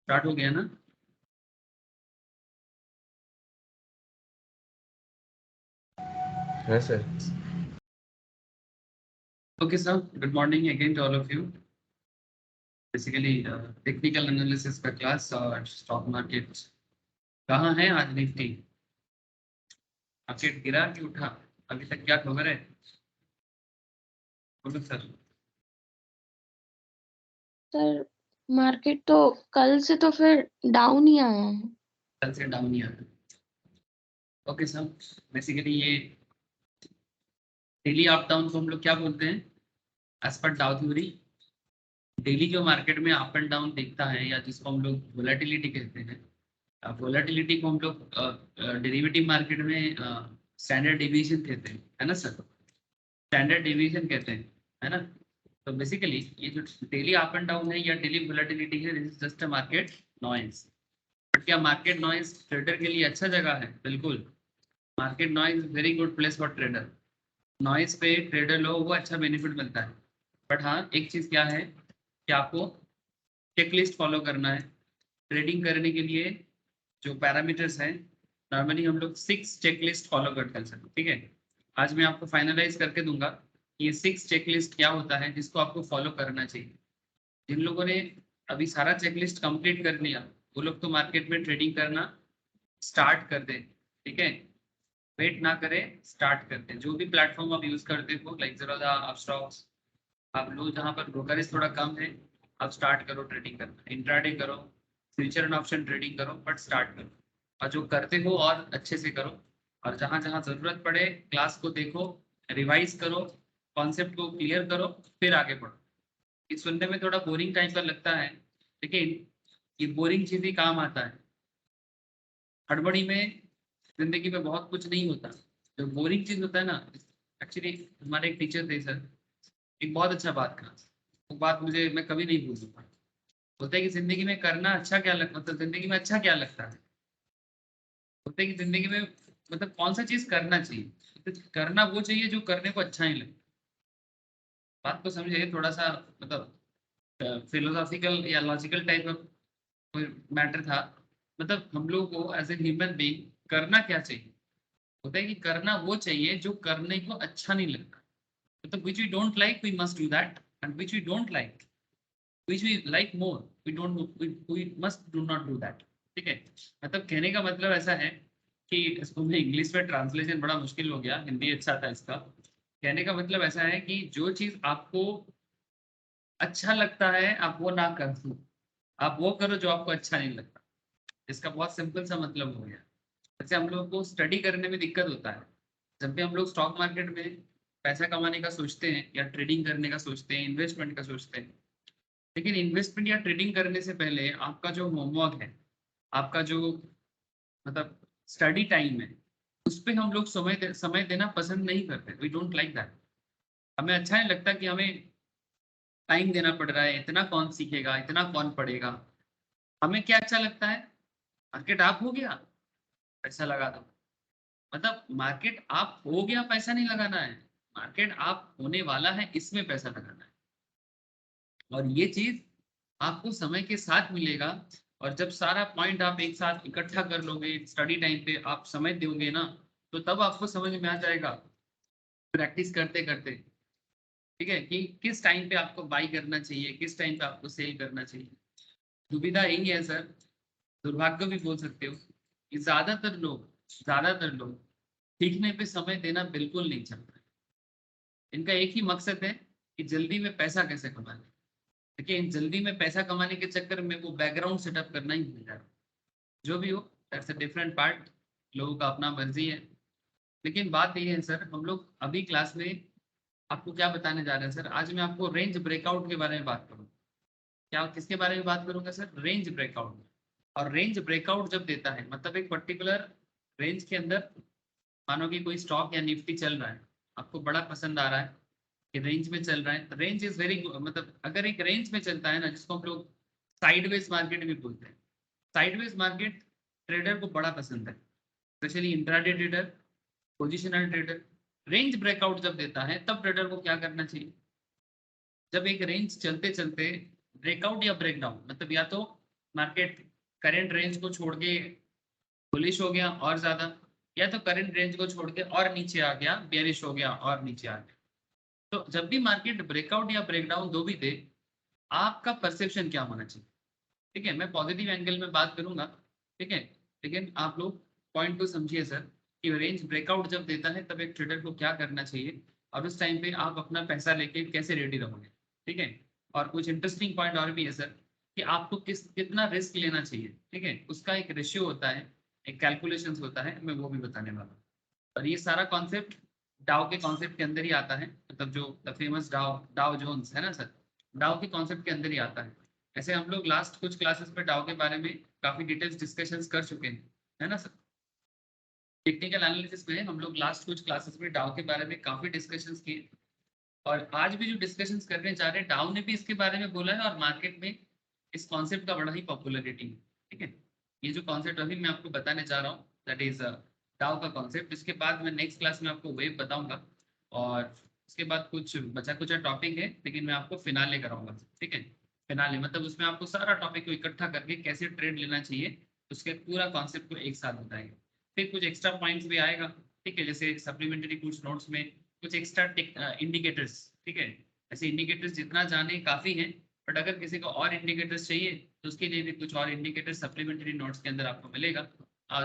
Start हो गया ना? हाँ sir. Okay sir, good morning again to all of you. Basically technical analysis का क्लास और स्टॉक मार्केट। कहाँ है आज निफ्टी? मार्केट गिरा कि उठा? अभी तक क्या खबर है? बोलो सर। सर मार्केट तो कल से तो फिर डाउन ही आया है। कल से डाउन ही आता। ओके सर, बेसिकली ये डेली अप डाउन को हम लोग क्या बोलते हैं? As per Dow theory, daily जो मार्केट में अप एंड डाउन दिखता है या जिसको हम लोग वोलेटिलिटी कहते हैं, वोलेटिलिटी को हम लोग डेरिवेटिव मार्केट में स्टैंडर्ड डिवीजन कहते हैं, है ना सर? स्टैंडर्ड डिवीजन कहते हैं, है ना? तो बेसिकली ये जो डेली अप एंड डाउन है या डेली वोलेटिलिटी है, this is just a market noise. But क्या मार्केट नॉइज ट्रेडर के लिए अच्छा जगह है? बिल्कुल। Market noise very good place for trader. Noise पे ट्रेडर लोगों को अच्छा बेनिफिट मिलता है। बट हाँ, एक चीज़ क्या है कि आपको चेकलिस्ट फॉलो करना है ट्रेडिंग करने के लिए। जो पैरामीटर्स हैं, नॉर्मली हम लोग 6 चेकलिस्ट फॉलो करते हैं सर, ठीक है? आज मैं आपको फाइनलाइज करके दूंगा कि ये 6 चेकलिस्ट क्या होता है जिसको आपको फॉलो करना चाहिए। जिन लोगों ने अभी सारा चेकलिस्ट कंप्लीट कर लिया वो लोग तो मार्केट में ट्रेडिंग करना स्टार्ट कर दें, ठीक है? वेट ना करें, स्टार्ट करते हैं। जो भी प्लेटफॉर्म आप यूज करते हो, लाइक ज़ीरोधा, अपस्टॉक्स, आप लो जहाँ पर ब्रोकरेज थोड़ा कम है, आप स्टार्ट करो ट्रेडिंग करना। इंट्राडे करो, फ्यूचर एंड ऑप्शन ट्रेडिंग करो, बट स्टार्ट करो। और जो करते हो और अच्छे से करो। और जहाँ जहाँ जरूरत पड़े क्लास को देखो, रिवाइज करो, कॉन्सेप्ट को क्लियर करो, फिर आगे बढ़ो। ये सुनने में थोड़ा बोरिंग टाइप का लगता है, लेकिन ये बोरिंग चीज ही काम आता है। हड़बड़ी में जिंदगी में बहुत कुछ नहीं होता। जो बोरिंग चीज होता है ना, एक्चुअली हमारे एक टीचर थे सर, एक बहुत अच्छा बात कहा। वो बात मुझे मैं कभी नहीं भूल सकता। बोलते हैं कि जिंदगी में करना अच्छा क्या लगता, मतलब जिंदगी में अच्छा क्या लगता है? बोलते हैं कि जिंदगी में मतलब कौन सा चीज करना चाहिए? तो करना वो चाहिए जो करने को अच्छा ही लगे। बात को समझे थोड़ा सा, मतलब फिलोसॉफिकल या लॉजिकल टाइप का कोई मैटर था। मतलब हम लोग को एज ए ह्यूमन बीइंग करना क्या चाहिए? होता है कि करना वो चाहिए जो करने को अच्छा नहीं लगता। मतलब which we don't like we must do that, and which we don't like, which we like more, we must do not do that. ठीक है? मतलब कहने का मतलब ऐसा है कि इसको मैं इंग्लिश में ट्रांसलेशन बड़ा मुश्किल हो गया, हिंदी अच्छा था इसका। कहने का मतलब ऐसा है कि जो चीज आपको अच्छा लगता है आप वो ना करो, आप वो करो जो आपको अच्छा नहीं लगता। इसका बहुत सिंपल सा मतलब हो गया। जैसे हम लोग को स्टडी करने में दिक्कत होता है जब भी हम लोग स्टॉक मार्केट में पैसा कमाने का सोचते हैं या ट्रेडिंग करने का सोचते हैं, इन्वेस्टमेंट का सोचते हैं। लेकिन इन्वेस्टमेंट या ट्रेडिंग करने से पहले आपका जो होमवर्क है, आपका जो मतलब स्टडी टाइम है, उस पर हम लोग समय देना पसंद नहीं करते। We don't like that. हमें अच्छा नहीं लगता कि हमें टाइम देना पड़ रहा है, इतना कौन सीखेगा, इतना कौन पढ़ेगा। हमें क्या अच्छा लगता है? मार्केट आप हो गया, पैसा लगा दो। मतलब मार्केट आप हो गया, पैसा नहीं लगाना है। मार्केट आप होने वाला है, इसमें पैसा लगाना है। और ये चीज आपको समय के साथ मिलेगा। और जब सारा पॉइंट आप एक साथ इकट्ठा कर लोगे, स्टडी टाइम पे आप समय दोगे ना, तो तब आपको समझ में आ जाएगा प्रैक्टिस करते करते, ठीक है, कि किस टाइम पे आपको बाई करना चाहिए, किस टाइम पे आपको सेल करना चाहिए। दुविधा यही है सर, दुर्भाग्य भी बोल सकते हो कि ज्यादातर लोग सीखने पे समय देना बिल्कुल नहीं चाहते। इनका एक ही मकसद है कि जल्दी में पैसा कैसे कमाना। लेकिन जल्दी में पैसा कमाने के चक्कर में वो बैकग्राउंड सेटअप करना ही भूल जाता। जो भी हो, दैट्स अ डिफरेंट पार्ट, लोगों का अपना मर्जी है। लेकिन बात ये है सर, हम लोग अभी क्लास में आपको क्या बताने जा रहे हैं सर? आज मैं आपको रेंज ब्रेकआउट के बारे में बात करूँ। क्या किसके बारे में बात करूंगा सर? Range breakout. और रेंज ब्रेकआउट जब देता है, मतलब एक पर्टिकुलर रेंज के अंदर, मानो कि कोई स्टॉक या निफ्टी चल रहा है, आपको बड़ा पसंद आ रहा है कि रेंज में चल रहा है। रेंज इज वेरी, मतलब अगर एक रेंज में चलता है ना, जिसको हम लोग साइडवेज मार्केट भी बोलते हैं। साइडवेज मार्केट ट्रेडर को बड़ा पसंद है, specially intraday trader, positional trader. Range breakout जब देता है तब ट्रेडर को क्या करना चाहिए? जब एक रेंज चलते चलते ब्रेकआउट या ब्रेकडाउन, मतलब या तो मार्केट करंट रेंज को छोड़ के बुलिश हो गया और ज्यादा, या तो करंट रेंज को छोड़ के और नीचे आ गया, बेयरिश हो गया और नीचे आ गया। तो जब भी मार्केट ब्रेकआउट या ब्रेकडाउन दो भी दे, आपका परसेप्शन क्या होना चाहिए? ठीक है, मैं पॉजिटिव एंगल में बात करूंगा, ठीक है, लेकिन आप लोग पॉइंट को समझिए सर कि रेंज ब्रेकआउट जब देता है तब एक ट्रेडर को क्या करना चाहिए और उस टाइम पे आप अपना पैसा लेके कैसे रेडी रहोगे। ठीक है, और कुछ इंटरेस्टिंग पॉइंट और भी है सर कि आपको कितना रिस्क लेना चाहिए। ठीक है, उसका एक रेशियो होता है, एक कैलकुलेशंस होता है, मैं वो भी बताने वाला हूँ। और ये सारा कॉन्सेप्ट डाउ के कॉन्सेप्ट के अंदर ही आता है, मतलब जो द फेमस डाउ डाउ जोन्स है ना सर, डाउ के कॉन्सेप्ट के अंदर ही आता है। ऐसे हम लोग लास्ट कुछ क्लासेस में डाउ के बारे में काफी डिटेल्स डिस्कशंस कर चुके हैं, है ना सर। टेक्निकल एनालिसिस में हम लोग लास्ट कुछ क्लासेस में डाउ के बारे में काफी डिस्कशंस किए, और आज भी जो डिस्कशंस करने जा रहे हैं डाउ ने भी इसके बारे में बोला है और मार्केट में इस कॉन्सेप्ट का बड़ा ही पॉपुलरिटी है। ठीक है, ये जो कॉन्सेप्ट अभी मैं आपको बताने जा रहा हूँ दैट इज डाउ का कॉन्सेप्ट। इसके बाद मैं नेक्स्ट क्लास में आपको वेव बताऊंगा, और उसके बाद कुछ बचा कुछ टॉपिक है लेकिन मैं आपको फिनाले कराऊंगा। ठीक है, फिनाले मतलब उसमें आपको सारा टॉपिक को इकट्ठा करके कैसे ट्रेड लेना चाहिए उसके पूरा कॉन्सेप्ट को एक साथ बताएंगे। फिर कुछ एक्स्ट्रा पॉइंट्स भी आएगा, ठीक है, जैसे सप्लीमेंट्री कुछ नोट्स में कुछ एक्स्ट्रा इंडिकेटर्स। ठीक है, ऐसे इंडिकेटर्स जितना जाने काफी है, बट अगर किसी को और इंडिकेटर्स चाहिए तो उसके लिए भी कुछ और इंडिकेटर सप्लीमेंट्री नोट्स के अंदर आपको मिलेगा।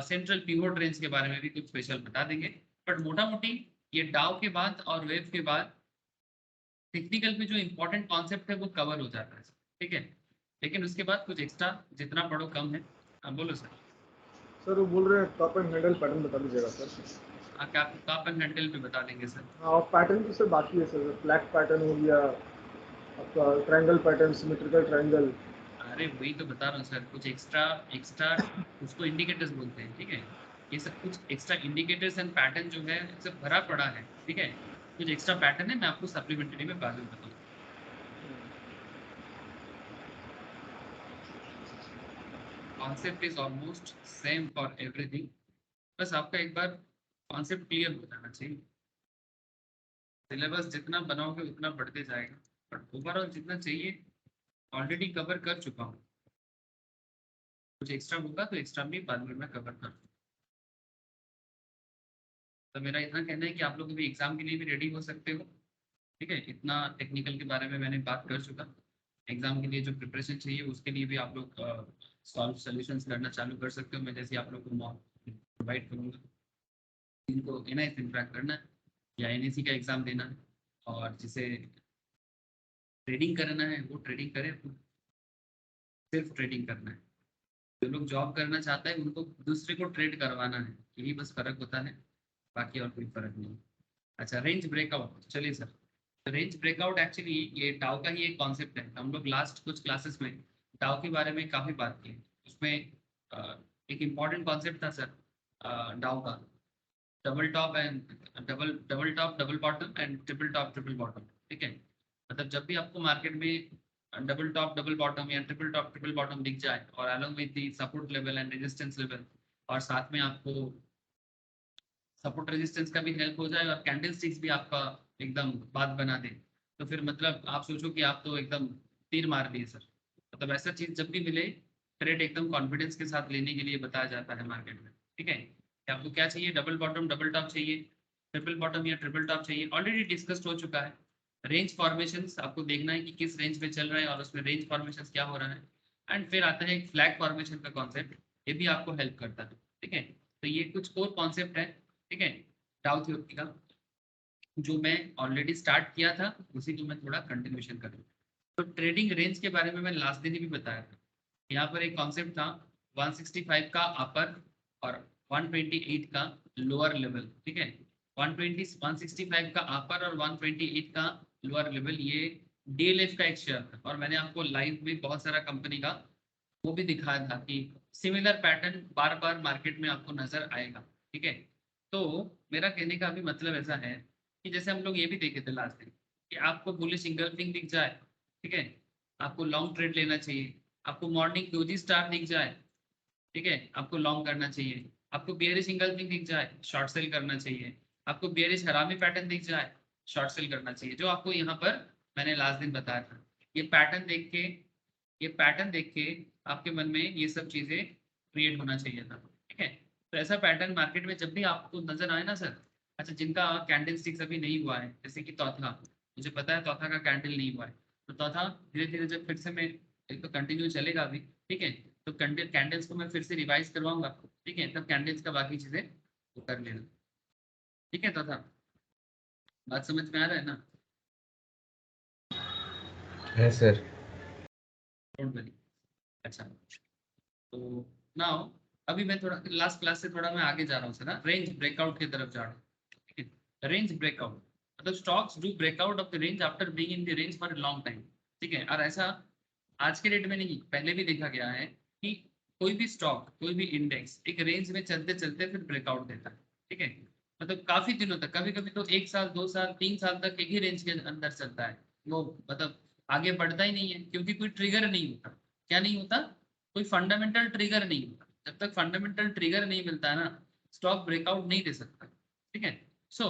सेंट्रल पिवोट रेंज के बारे में भी कुछ स्पेशल बता देंगे, बट मोटा मोटी ये डाउ के बाद और वेव के बाद टेक्निकल में जो इंपॉर्टेंट कॉन्सेप्ट है वो कवर हो जाता है। ठीक है, लेकिन उसके बाद कुछ एक्स्ट्रा जितना पढ़ो कम है। हाँ बोलो सर। सर वो बोल रहे हैं टॉप एंड हैंडल पैटर्न बता दीजिएगा सर। हाँ, क्या टॉप एंड हैंडल पे बता देंगे सर। हाँ, और पैटर्न तो सर बाकी है सर, फ्लैग पैटर्न हो गया आपका, ट्रायंगल पैटर्न, सिमेट्रिकल ट्रायंगल। अरे वही तो बता रहा हूँ सर, कुछ एक्स्ट्रा एक्स्ट्रा उसको इंडिकेटर्स बोलते हैं। ठीक है, ये सब कुछ एक्स्ट्रा इंडिकेटर्स एंड पैटर्न जो है सब भरा पड़ा है। ठीक है, कुछ एक्स्ट्रा पैटर्न है, मैं आपको सप्लीमेंट्री में बाद में बताऊँ। Concept is almost same for everything, बस आपका एक बार कॉन्सेप्ट क्लियर हो जाना चाहिए। सिलेबस जितना बनाओगे उतना बढ़ते जाएगा, बट ओवरऑल जितना चाहिए ऑलरेडी कवर कर चुका हूँ। कुछ एक्स्ट्रा होगा तो एक्स्ट्रा भी बाद में मैं कवर कर दूँ। तो मेरा इतना कहना है कि आप लोग अभी एग्जाम के लिए भी रेडी हो सकते हो। ठीक है, इतना टेक्निकल के बारे में मैंने बात कर चुका। एग्जाम के लिए जो प्रिपरेशन चाहिए उसके लिए भी आप लोग सॉल्व सोल्यूशंस करना चालू कर सकते हो। मैं जैसे आप लोग को प्रोवाइड करूँगा, इनको एनआईएस इंटरेक्ट करना है या एनएसी का एग्जाम देना है, और जिसे ट्रेडिंग करना है वो ट्रेडिंग करे, सिर्फ ट्रेडिंग करना है। जो लोग जॉब करना चाहते हैं उनको दूसरे को ट्रेड करवाना है, यही बस फर्क होता है, बाकी और कोई फर्क नहीं। अच्छा, रेंज ब्रेकआउट, चलिए सर। तो रेंज ब्रेकआउट एक्चुअली ये डाउ का ही एक कॉन्सेप्ट है। हम लोग लास्ट कुछ क्लासेस में डाउ के बारे में काफ़ी बात की, उसमें एक इम्पॉर्टेंट कॉन्सेप्ट था सर डाउ का, double top and double top double bottom and triple top triple bottom. ठीक है, मतलब जब भी आपको मार्केट में डबल टॉप डबल बॉटम या ट्रिपल टॉप ट्रिपल बॉटम दिख जाए और along with the support level and resistance level, और साथ में आपको सपोर्ट रेजिस्टेंस का भी हेल्प हो जाए और कैंडल स्टिक्स भी आपका एकदम बात बना दे, तो फिर मतलब आप सोचो कि आप तो एकदम तीर मार दिए सर। मतलब ऐसा चीज जब भी मिले, ट्रेड एकदम कॉन्फिडेंस के साथ लेने के लिए बताया जाता है मार्केट में। ठीक है, कि आपको क्या चाहिए, डबल बॉटम डबल टॉप चाहिए, ट्रिपल बॉटम या ट्रिपल टॉप चाहिए, ऑलरेडी डिस्कस्ड हो चुका है। रेंज फॉर्मेशंस आपको देखना है कि किस रेंज में चल रहा है और उसमें रेंज फॉर्मेशन क्या हो रहा है। एंड फिर आता है एक फ्लैग फॉर्मेशन का कॉन्सेप्ट, ये भी आपको हेल्प करता है। ठीक है, तो ये कुछ कोर कॉन्सेप्ट है। ठीक है, डाउ थ्योरी का जो मैं ऑलरेडी स्टार्ट किया था उसी को मैं थोड़ा कंटिन्यूशन करूँ। तो ट्रेडिंग रेंज के बारे में मैं लास्ट दिन ही भी बताया था। यहाँ पर एक कॉन्सेप्ट था 165 का अपर और 128 का लोअर लेवल। ठीक है, 165 का अपर और 128 का लोअर लेवल, ये डीएलएफ का एक शेयर था, और मैंने आपको लाइव में बहुत सारा कंपनी का वो भी दिखाया था कि सिमिलर पैटर्न बार बार मार्केट में आपको नजर आएगा। ठीक है, तो मेरा कहने का भी मतलब ऐसा है कि जैसे हम लोग ये भी देखे थे लास्ट दिन कि आपको बुलिश इंगल्फिंग दिख जाए, ठीक है, आपको लॉन्ग ट्रेड लेना चाहिए, आपको मॉर्निंग डोजी स्टार दिख जाए, ठीक है, आपको लॉन्ग करना चाहिए, आपको बियरिश इंगल्फिंग दिख जाए, शॉर्ट सेल करना चाहिए, आपको बियरिश हरामी पैटर्न दिख जाए, शॉर्ट सेल करना चाहिए, जो आपको यहाँ पर मैंने लास्ट दिन बताया था। ये पैटर्न देख के ये पैटर्न देख के आपके मन में ये सब चीजें क्रिएट होना चाहिए था, ठीक है। तो ऐसा पैटर्न मार्केट में जब भी आपको नजर आए ना सर, अच्छा जिनका कैंडल स्टिक्स अभी नहीं हुआ है, जैसे कि चौथा, मुझे पता है चौथा का कैंडल नहीं हुआ है, तो चौथा धीरे धीरे जब फिर से मैं एक तो कंटिन्यू चलेगा अभी, ठीक है, तो कैंडल्स को मैं फिर से रिवाइज करवाऊंगा, ठीक है, तब कैंडल्स का बाकी चीजें वो कर लेना, ठीक है। चौथा बात समझ में आ रहा है ना? है सर। Don't worry. अच्छा तो नाउ अभी मैं थोड़ा लास्ट क्लास से थोड़ा मैं आगे जा रहा हूँ सर, रेंज ब्रेकआउट की तरफ जा रहा हूँ, ठीक है। रेंज ब्रेकआउट मतलब stocks do breakout of the range after being in the range for a long time, ठीक है। और ऐसा आज के डेट में नहीं, पहले भी देखा गया है कि कोई भी स्टॉक, कोई भी इंडेक्स एक रेंज में चलते चलते फिर ब्रेकआउट देता है, ठीक है। मतलब काफी दिनों तक, कभी कभी तो 1 साल 2 साल 3 साल तक एक ही रेंज के अंदर चलता है वो, मतलब आगे बढ़ता ही नहीं है, क्योंकि कोई ट्रिगर नहीं होता। क्या नहीं होता? कोई फंडामेंटल ट्रिगर नहीं होता। जब तक फंडामेंटल ट्रिगर नहीं मिलता है ना, स्टॉक ब्रेकआउट नहीं दे सकता, ठीक है। सो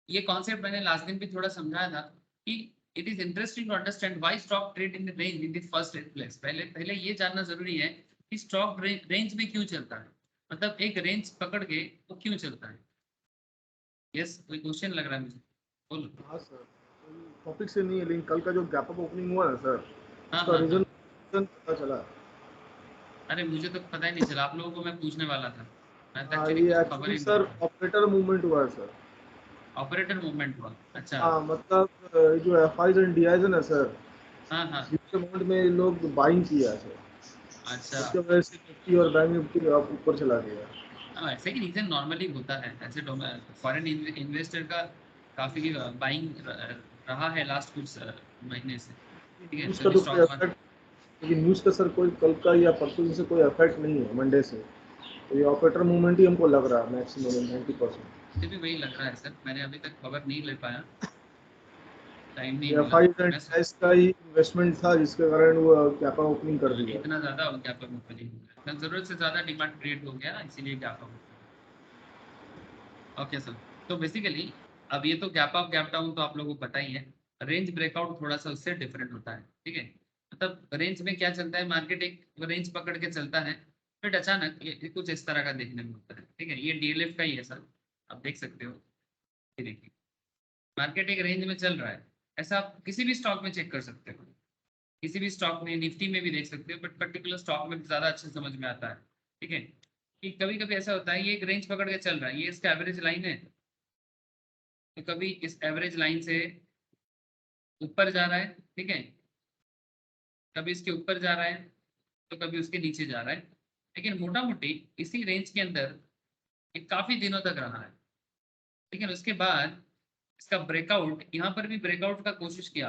ये कॉन्सेप्ट मैंने लास्ट दिन भी थोड़ा समझाया था कि it is interesting to understand why stock trade in the range in the first place. पहले पहले ये जानना जरूरी है कि स्टॉक रेंज में क्यों चलता है, मतलब एक रेंज पकड़ के वो क्यों चलता है। यस, कोई क्वेश्चन लग रहा है मुझे, बोलो। हाँ सर, टॉपिक से नहीं है, लेकिन कल का जो गैप अप ओपनिंग हुआ ना सर, हाँ उसका हाँ हाँ, रीजन पता चला। अरे मुझे तो पता ही नहीं चला, आप लोगों को मैं पूछने वाला था, मैं तो हाँ, एक्चुअली ये कुछ खबर एक्चुअली ही नहीं सर था। ऑपरेटर मूवमेंट हुआ है सर। ऑपरेटर मूवमेंट हुआ, अच्छा। हाँ मतलब जो F eyes and D eyes है ना सर, हाँ हाँ, ह्यूज अमाउंट में लोग बाइंग किया है सर, अच्छा। उसके वजह से निफ्टी और बैंक निफ्टी आप ऊपर चला गया। हाँ, ऐसे ही रीजन नॉर्मली होता है, ऐसे फॉरेन इन्वेस्टर का काफी बाइंग रहा है लास्ट कुछ महीने से, ठीक है, न्यूज़ का सभी तो कोई स्टॉक मार्केट। इफेक्ट, लेकिन न्यूज़ का सर कोई कल का या परसों से कोई इफेक्ट नहीं है मंडे से, तो ये ऑपरेटर मूवमेंट ही हमको लग रहा है मैक्सिमम 90%। मुझे भी वही लग रहा है सर, मैंने अभी तक खबर नहीं ले पाया, टाइम नहीं ये एफ मिला। आईज एंड मैं डी आईज का ही इन्वेस्टमेंट था जिसके कारण वो कैप ओपनिंग कर दिया। इतना ज्यादा हो गया पर ओपनिंग हो गया, जरूरत से ज्यादा डिमांड क्रिएट हो गया ना, इसीलिए गैप अप। ओके सर, तो बेसिकली अब ये तो गैप अप गैप डाउन तो आप लोगों को पता ही है। रेंज ब्रेकआउट थोड़ा सा उससे डिफरेंट होता है, ठीक है। मतलब रेंज में क्या चलता है, मार्केट एक रेंज पकड़ के चलता है, फिर अचानक ये कुछ इस तरह का देखने में होता है, ठीक है। ये डीएलएफ का ही है सर, आप देख सकते हो, ये देखिए मार्केट एक रेंज में चल रहा है। ऐसा आप किसी भी स्टॉक में चेक कर सकते हो, किसी भी स्टॉक में, निफ्टी में भी देख सकते हो, बट पर्टिकुलर स्टॉक में ज्यादा अच्छे से समझ में आता है, ठीक है। कि कभी कभी ऐसा होता है, ये एक रेंज पकड़ के चल रहा है, ये इसका एवरेज लाइन है, तो कभी इस एवरेज लाइन से ऊपर जा रहा है, ठीक है, कभी इसके ऊपर जा रहा है, तो कभी उसके नीचे जा रहा है, लेकिन मोटा मोटी इसी रेंज के अंदर ये काफी दिनों तक रहा है। लेकिन उसके बाद इसका ब्रेकआउट, यहाँ पर भी ब्रेकआउट का कोशिश किया,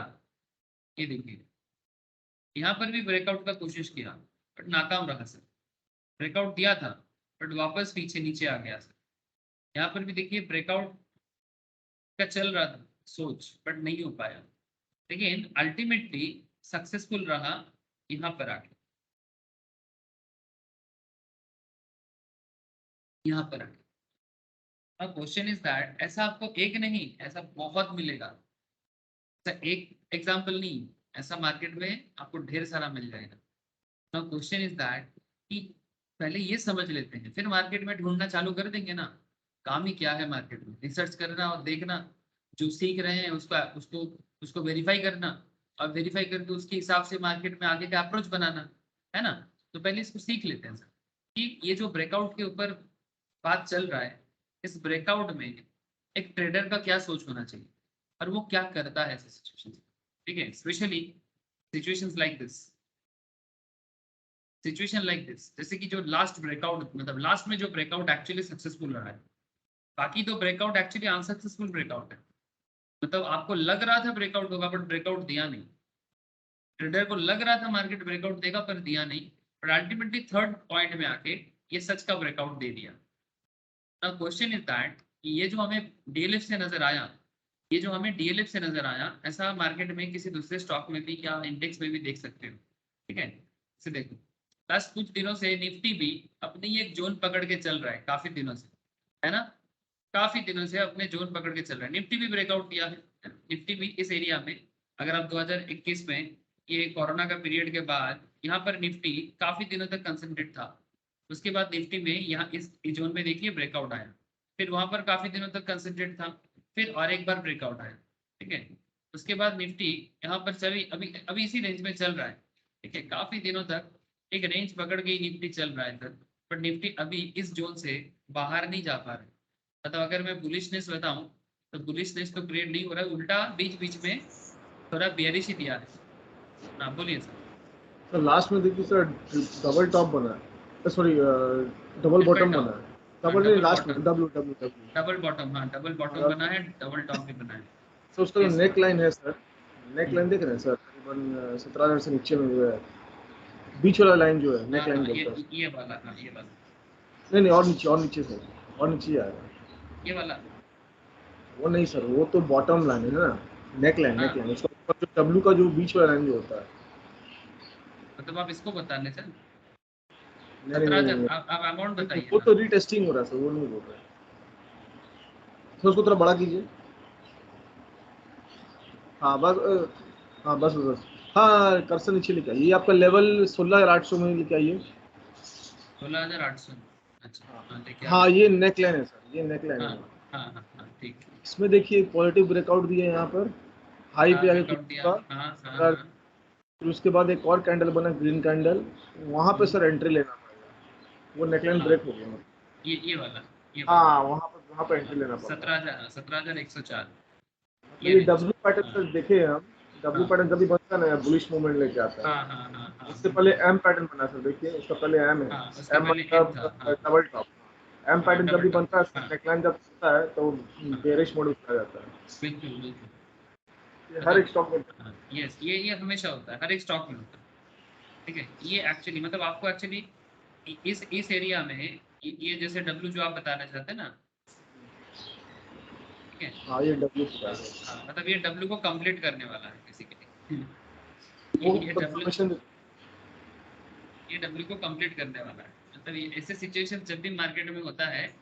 ये देखिए यहाँ पर भी ब्रेकआउट का कोशिश किया, बट नाकाम रहा सर। ब्रेकआउट दिया था बट वापस पीछे नीचे आ गया सर। यहाँ पर भी देखिए ब्रेकआउट का चल रहा था सोच, बट नहीं हो पाया, लेकिन अल्टीमेटली सक्सेसफुल रहा यहाँ पर आके, यहाँ पर आके। अब क्वेश्चन इज दैट ऐसा आपको एक नहीं, ऐसा बहुत मिलेगा, ऐसा एक एग्जांपल नहीं, ऐसा मार्केट में आपको ढेर सारा मिल जाएगा। नाउ क्वेश्चन इज दैट कि पहले ये समझ लेते हैं, फिर मार्केट में ढूंढना चालू कर देंगे ना। काम ही क्या है मार्केट में, रिसर्च करना और देखना, जो सीख रहे हैं उसका उसको उसको वेरीफाई करना, और वेरीफाई करके उसके हिसाब से मार्केट में आगे का अप्रोच बनाना, है ना। तो पहले इसको सीख लेते हैं सर कि ये जो ब्रेकआउट के ऊपर बात चल रहा है, इस ब्रेकआउट में एक ट्रेडर का क्या सोच होना चाहिए और वो क्या करता है ऐसे सिचुएशन, ठीक है। Specially situations like this, situation like this, जैसे कि जो लास्ट ब्रेकआउट, मतलब लास्ट में जो ब्रेकआउट एक्चुअली सक्सेसफुल रहा है, बाकी तो ब्रेकआउट एक्चुअली अनसक्सेसफुल ब्रेकआउट है। मतलब आपको लग रहा था ब्रेकआउट होगा बट ब्रेकआउट दिया नहीं, ट्रेडर को लग रहा था मार्केट ब्रेकआउट देगा पर दिया नहीं, बट अल्टीमेटली थर्ड पॉइंट में आके ये सच का ब्रेकआउट दे दिया। नाउ क्वेश्चन इज दैट ये जो हमें डीएलएफ से नजर आया, ये जो हमें डीएलएफ से नजर आया, ऐसा मार्केट में किसी दूसरे स्टॉक में भी या इंडेक्स में भी देख सकते हो, ठीक है। इसे देखो, लास्ट कुछ दिनों से निफ्टी भी अपनी एक जोन पकड़ के चल रहा है काफी दिनों से, है ना। काफी दिनों से अपने जोन पकड़ के चल रहा है, निफ्टी भी ब्रेकआउट किया है, निफ्टी भी इस एरिया में। अगर आप 2021 में ये कोरोना का पीरियड के बाद यहाँ पर निफ्टी काफी दिनों तक कंसंट्रेट था। उसके बाद निफ्टी में यहाँ इस जोन में देखिए ब्रेकआउट आया, फिर वहां पर काफी दिनों तक कंसंट्रेट था, फिर और एक बार ब्रेकआउट आया। ठीक है, उसके बाद निफ्टी यहाँ पर चली, अभी अभी इसी रेंज में चल रहा है। ठीक है, काफी दिनों तक एक रेंज पकड़ के ही निफ्टी चल रहा है सर, पर निफ्टी अभी इस जोन से बाहर नहीं जा पा रहा है। मतलब अगर मैं बुलिशनेस बताऊं तो बुलिशनेस तो क्रिएट नहीं हो रहा है, उल्टा बीच बीच में थोड़ा बेयरिश ही दिया है। हाँ बोलिए सर। सर लास्ट में देखिए सर डबल टॉप बना है, sorry double triple bottom top, बना है, हाँ डबल नहीं, डबल लास्ट में bottom, W W W. Double bottom, हाँ डबल बॉटम और बना है, डबल टॉप भी बना है। सर उसका जो यस नेक सर। लाइन है सर, नेक लाइन देख रहे हैं सर, तकरीबन 17,000 से नीचे में जो है बीच वाला लाइन जो है नेक हाँ लाइन हाँ बोलते हैं। ये वाला, हाँ ये वाला, नहीं नहीं, और नीचे सर, और नीचे ही आएगा। ये वाला। वो नहीं सर, वो तो बॉटम लाइन है ना, नेक लाइन, नेक हाँ लाइन उसका ऊपर जो डब्ल्यू का जो बीच वाला लाइन जो होता है। मतलब आप इसको बताने सर, नहीं नहीं सत्रह नहीं, हजार नहीं, आप अमाउंट नहीं, बताइए वो ना। तो रीटेस्टिंग हो रहा है सर, वो नहीं बोल रहे। सर उसको थोड़ा बड़ा कीजिए। हाँ बस हाँ बस बस बस। हाँ कर्सर नीचे लेके आइए, ये आपका लेवल 16,800 में लेके आइए। 16,800। अच्छा हाँ लेके आ हाँ गया। ये नेक लाइन है सर, ये नेक लाइन हाँ है। हाँ हाँ हाँ ठीक है। इसमें देखिए पॉजिटिव ब्रेकआउट दिया है यहाँ पर, हाई हाँ पे आके ब्रेकआउट क्लोज दिया। हुआ। हाँ हाँ अगर हाँ फिर उसके बाद एक और कैंडल बना ग्रीन कैंडल, वहाँ पे हम्म, सर एंट्री लेना पड़ेगा, वो नेकलाइन हाँ ब्रेक हो गया। ये वाला, ये वाला। हाँ वहाँ पे एंट्री लेना पड़ता है। 17,104 मतलब ये ये रेंज। डब्ल्यू पैटर्न हाँ सर देखे हैं हम, डब्ल्यू हाँ पैटर्न जब भी बनता है ना बुलिश मूवमेंट लेके आता हाँ है। हाँ हाँ हाँ इससे पहले बिल्कुल। एम पैटर्न बना सर, देखिए उसका पहले एम है, हाँ उसका एम पहले एम था, मतलब हाँ डबल टॉप। एम हाँ पैटर्न जब डबल भी टॉप, बनता है हाँ सर, नेकलाइन जब बनता है तो हाँ बेरिश मोड में चला जाता है। बिल्कुल बिल्कुल। ये हर एक मतलब स्टॉक में। हाँ यस, ये हमेशा होता है, हर एक स्टॉक में होता है। ठीक है, ये एक्चुअली मतलब आपको एक्चुअली इस एरिया में ये जैसे डब्ल्यू जो आप बताना चाहते हैं ना। ठीक है, हाँ ये डब्ल्यू हाँ पैटर्न हाँ मतलब ये डब्ल्यू को कंप्लीट करने वाला है बेसिकली। वो ये डब्ल्यू, कंफर्मेशन। ये डब्ल्यू को कंप्लीट करने वाला है। मतलब ये ऐसे सिचुएशन जब भी मार्केट में होता है,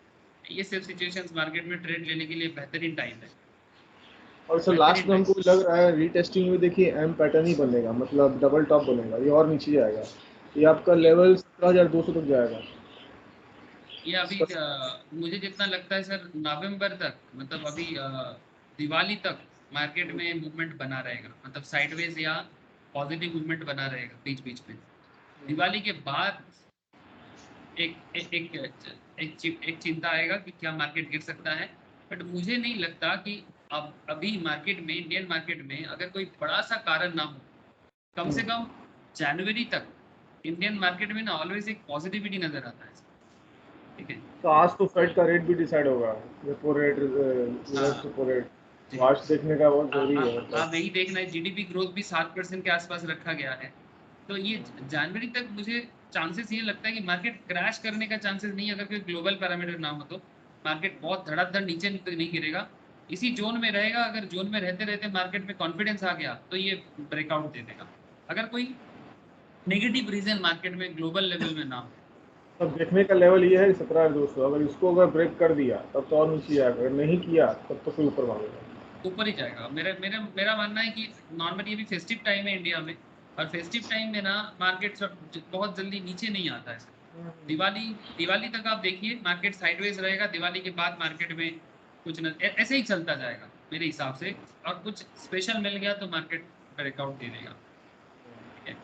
ये सब सिचुएशंस मार्केट में ट्रेड लेने के लिए बेहतरीन टाइम है, और सर लास्ट बेहतरीन में टाइम। हमको लग रहा है रीटेस्टिंग में देखिए एम पैटर्न ही बनेगा, मतलब डबल टॉप बनेगा, ये और नीचे जाएगा, ये आपका ये लेवल 17,200 तक जाएगा। ये अभी इसका मुझे जितना लगता है सर नवंबर तक, मतलब अभी दिवाली तक मार्केट में मूवमेंट बना रहेगा, मतलब साइडवेज या पॉजिटिव मूवमेंट बना रहेगा बीच बीच में। दिवाली के बाद एक एक एक एक चिंता आएगा कि क्या मार्केट गिर सकता है। बट मुझे नहीं लगता कि अब अभी मार्केट में, इंडियन मार्केट में अगर कोई बड़ा सा कारण ना हो, कम से कम जनवरी तक इंडियन मार्केट में ना ऑलवेज एक पॉजिटिविटी नजर आता है। ठीक है, तो आज तो फेड का रेट भी डिसाइड होगा, रेपो रेट, रिवर्स हाँ रेपो रेट, जी। तो आज देखने का बहुत जरूरी है आप मतलब। यही देखना है, जीडीपी ग्रोथ भी 7% के आसपास रखा गया है। तो ये जनवरी तक मुझे चांसेस ये लगता है कि मार्केट क्रैश करने का चांसेस नहीं है, अगर कोई ग्लोबल पैरामीटर ना हो तो मार्केट बहुत धड़ाधड़ नीचे तक नहीं गिरेगा, इसी जोन में रहेगा। अगर जोन में रहते रहते मार्केट में कॉन्फिडेंस आ गया तो ये ब्रेकआउट दे देगा, अगर कोई नेगेटिव रीजन मार्केट में ग्लोबल लेवल में ना हो। तब देखने का लेवल ये है 17,200, अगर इसको अगर ब्रेक कर दिया तब तो और नीचे आएगा, अगर नहीं किया तब तो फिर ऊपर मांगेगा। ऊपर ही जाएगा। मेरा मानना है कि नॉर्मली अभी फेस्टिव टाइम है इंडिया में, और फेस्टिव टाइम में ना मार्केट सब बहुत जल्दी नीचे नहीं आता है सर। दिवाली दिवाली तक आप देखिए मार्केट साइडवेज रहेगा, दिवाली के बाद मार्केट में कुछ न ऐसे ही चलता जाएगा मेरे हिसाब से, और कुछ स्पेशल मिल गया तो मार्केट ब्रेकआउट दे देगा। ठीक है,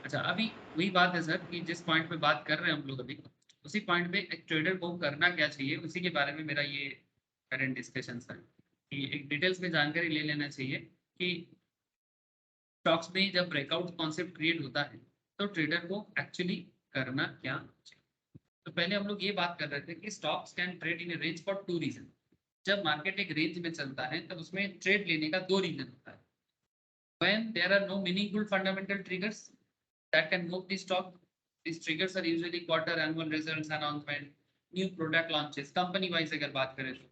अच्छा अभी वही बात है सर कि जिस पॉइंट पे बात कर रहे हैं हम लोग अभी, उसी पॉइंट पे एक ट्रेडर को करना क्या चाहिए, उसी के बारे में मेरा ये करंट डिस्कशन है कि एक डिटेल्स में जानकारी ले लेना चाहिए कि स्टॉक्स में जब ब्रेकआउट कॉन्सेप्ट क्रिएट होता है तो ट्रेडर को एक्चुअली करना क्या चाहिए। तो पहले हम लोग ये बात कर रहे थे कि stocks can trade in range for two reason. जब मार्केट एक रेंज में चलता है तब उसमें ट्रेड लेने का दो रीजन होता है। when there are no meaningful fundamental triggers that can move the stock, these triggers are usually quarter, annual results announcement, new product launches, company wise अगर बात करें तो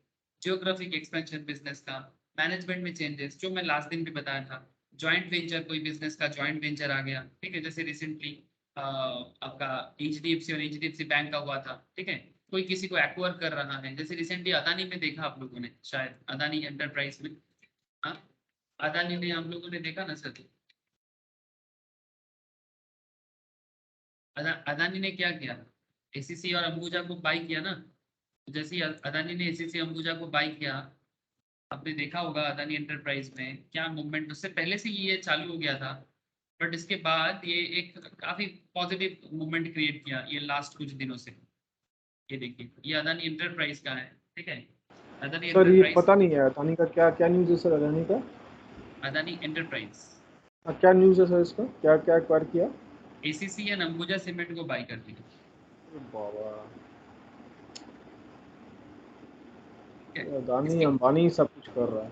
जियोग्राफिक एक्सपेंशन बिजनेस का, मैनेजमेंट में चेंजेस जो मैं लास्ट दिन भी बताया था, जॉइंट वेंचर, कोई बिजनेस का जॉइंट वेंचर आ गया। ठीक है, जैसे रिसेंटली आपका एचडीएफसी और एचडीएफसी बैंक का हुआ था। ठीक है, कोई किसी को एक्वायर कर रहा है, जैसे रिसेंटली अदानी में देखा आप लोगों ने, शायद अदानी एंटरप्राइज में, हाँ अदानी ने हम लोगों ने देखा ना सर, अदानी ने क्या किया, एसीसी और अंबुजा को बाई किया ना। तो जैसे ही अदानी ने एसीसी अंबुजा को बाई किया, आपने देखा होगा अदानी एंटरप्राइज में क्या मूवमेंट, उससे पहले से ये चालू हो गया था, बट इसके बाद ये एक काफी पॉजिटिव मूवमेंट क्रिएट किया ये लास्ट कुछ दिनों से। ये देखिए ये अदानी एंटरप्राइज का है, ठीक है। अदानी सर ये एंटरप्राइज, पता नहीं है अदानी का क्या क्या न्यूज़ है सर, अदानी का अदानी एंटरप्राइज क्या न्यूज़ है सर, इसका क्या क्या एक्वायर किया? एसीसी एंड अंबुजा सीमेंट को बाई कर दिया। अरे बाबा, ठीक है? अदानी इसके अंबानी सब कुछ कर रहा है।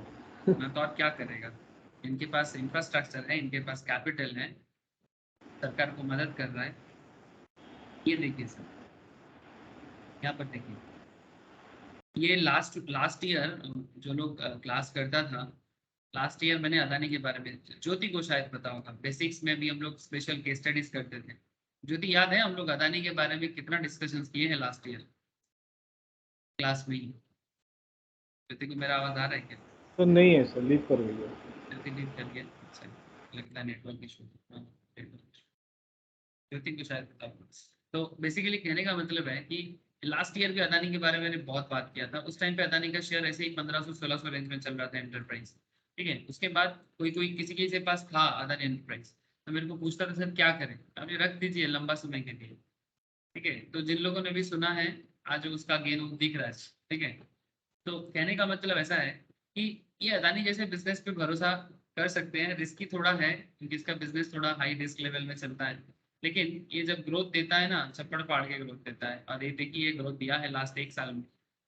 ना तो और क्या करेगा, इनके पास इंफ्रास्ट्रक्चर है, इनके पास कैपिटल है, सरकार को मदद कर रहा है। ये देखिए सर, यहाँ पर देखिए, ये लास्ट ईयर जो लोग क्लास करता था, लास्ट ईयर मैंने अदानी के बारे में, ज्योति को शायद पता होगा, बेसिक्स में भी हम लोग स्पेशल केस स्टडीज करते थे। ज्योति याद है हम लोग अदानी के बारे में कितना डिस्कशंस किए हैं लास्ट ईयर क्लास में ही। ज्योति को मेरा आवाज आ रहा है क्या? सर नहीं है सर, लीव कर रही है। ज्योति लीव कर गया, अच्छा लगता है नेटवर्क इशू। ज्योति को शायद पता होगा। तो बेसिकली कहने का मतलब है कि लास्ट ईयर भी अदानी के बारे में मैंने बहुत बात किया था। उस टाइम पे अदानी का शेयर ऐसे ही 1500-1600 रेंज में चल रहा था एंटरप्राइज, ठीक है। उसके बाद कोई कोई किसी के पास था अदानी एंटरप्राइज, तो मेरे को पूछता था सर क्या करें, अभी रख दीजिए लंबा समय के लिए, ठीक है। तो जिन लोगों ने भी सुना है आज उसका गेन दिख रहा है, ठीक है। तो कहने का मतलब ऐसा है कि ये अदानी जैसे बिजनेस पे भरोसा कर सकते हैं, रिस्की थोड़ा है क्योंकि इसका बिजनेस थोड़ा हाई रिस्क लेवल में चलता है, लेकिन ये जब ग्रोथ देता है ना, चप्पड़ फाड़ के ग्रोथ देता है। और ये देखिए ये ग्रोथ दिया है लास्ट 1 साल में,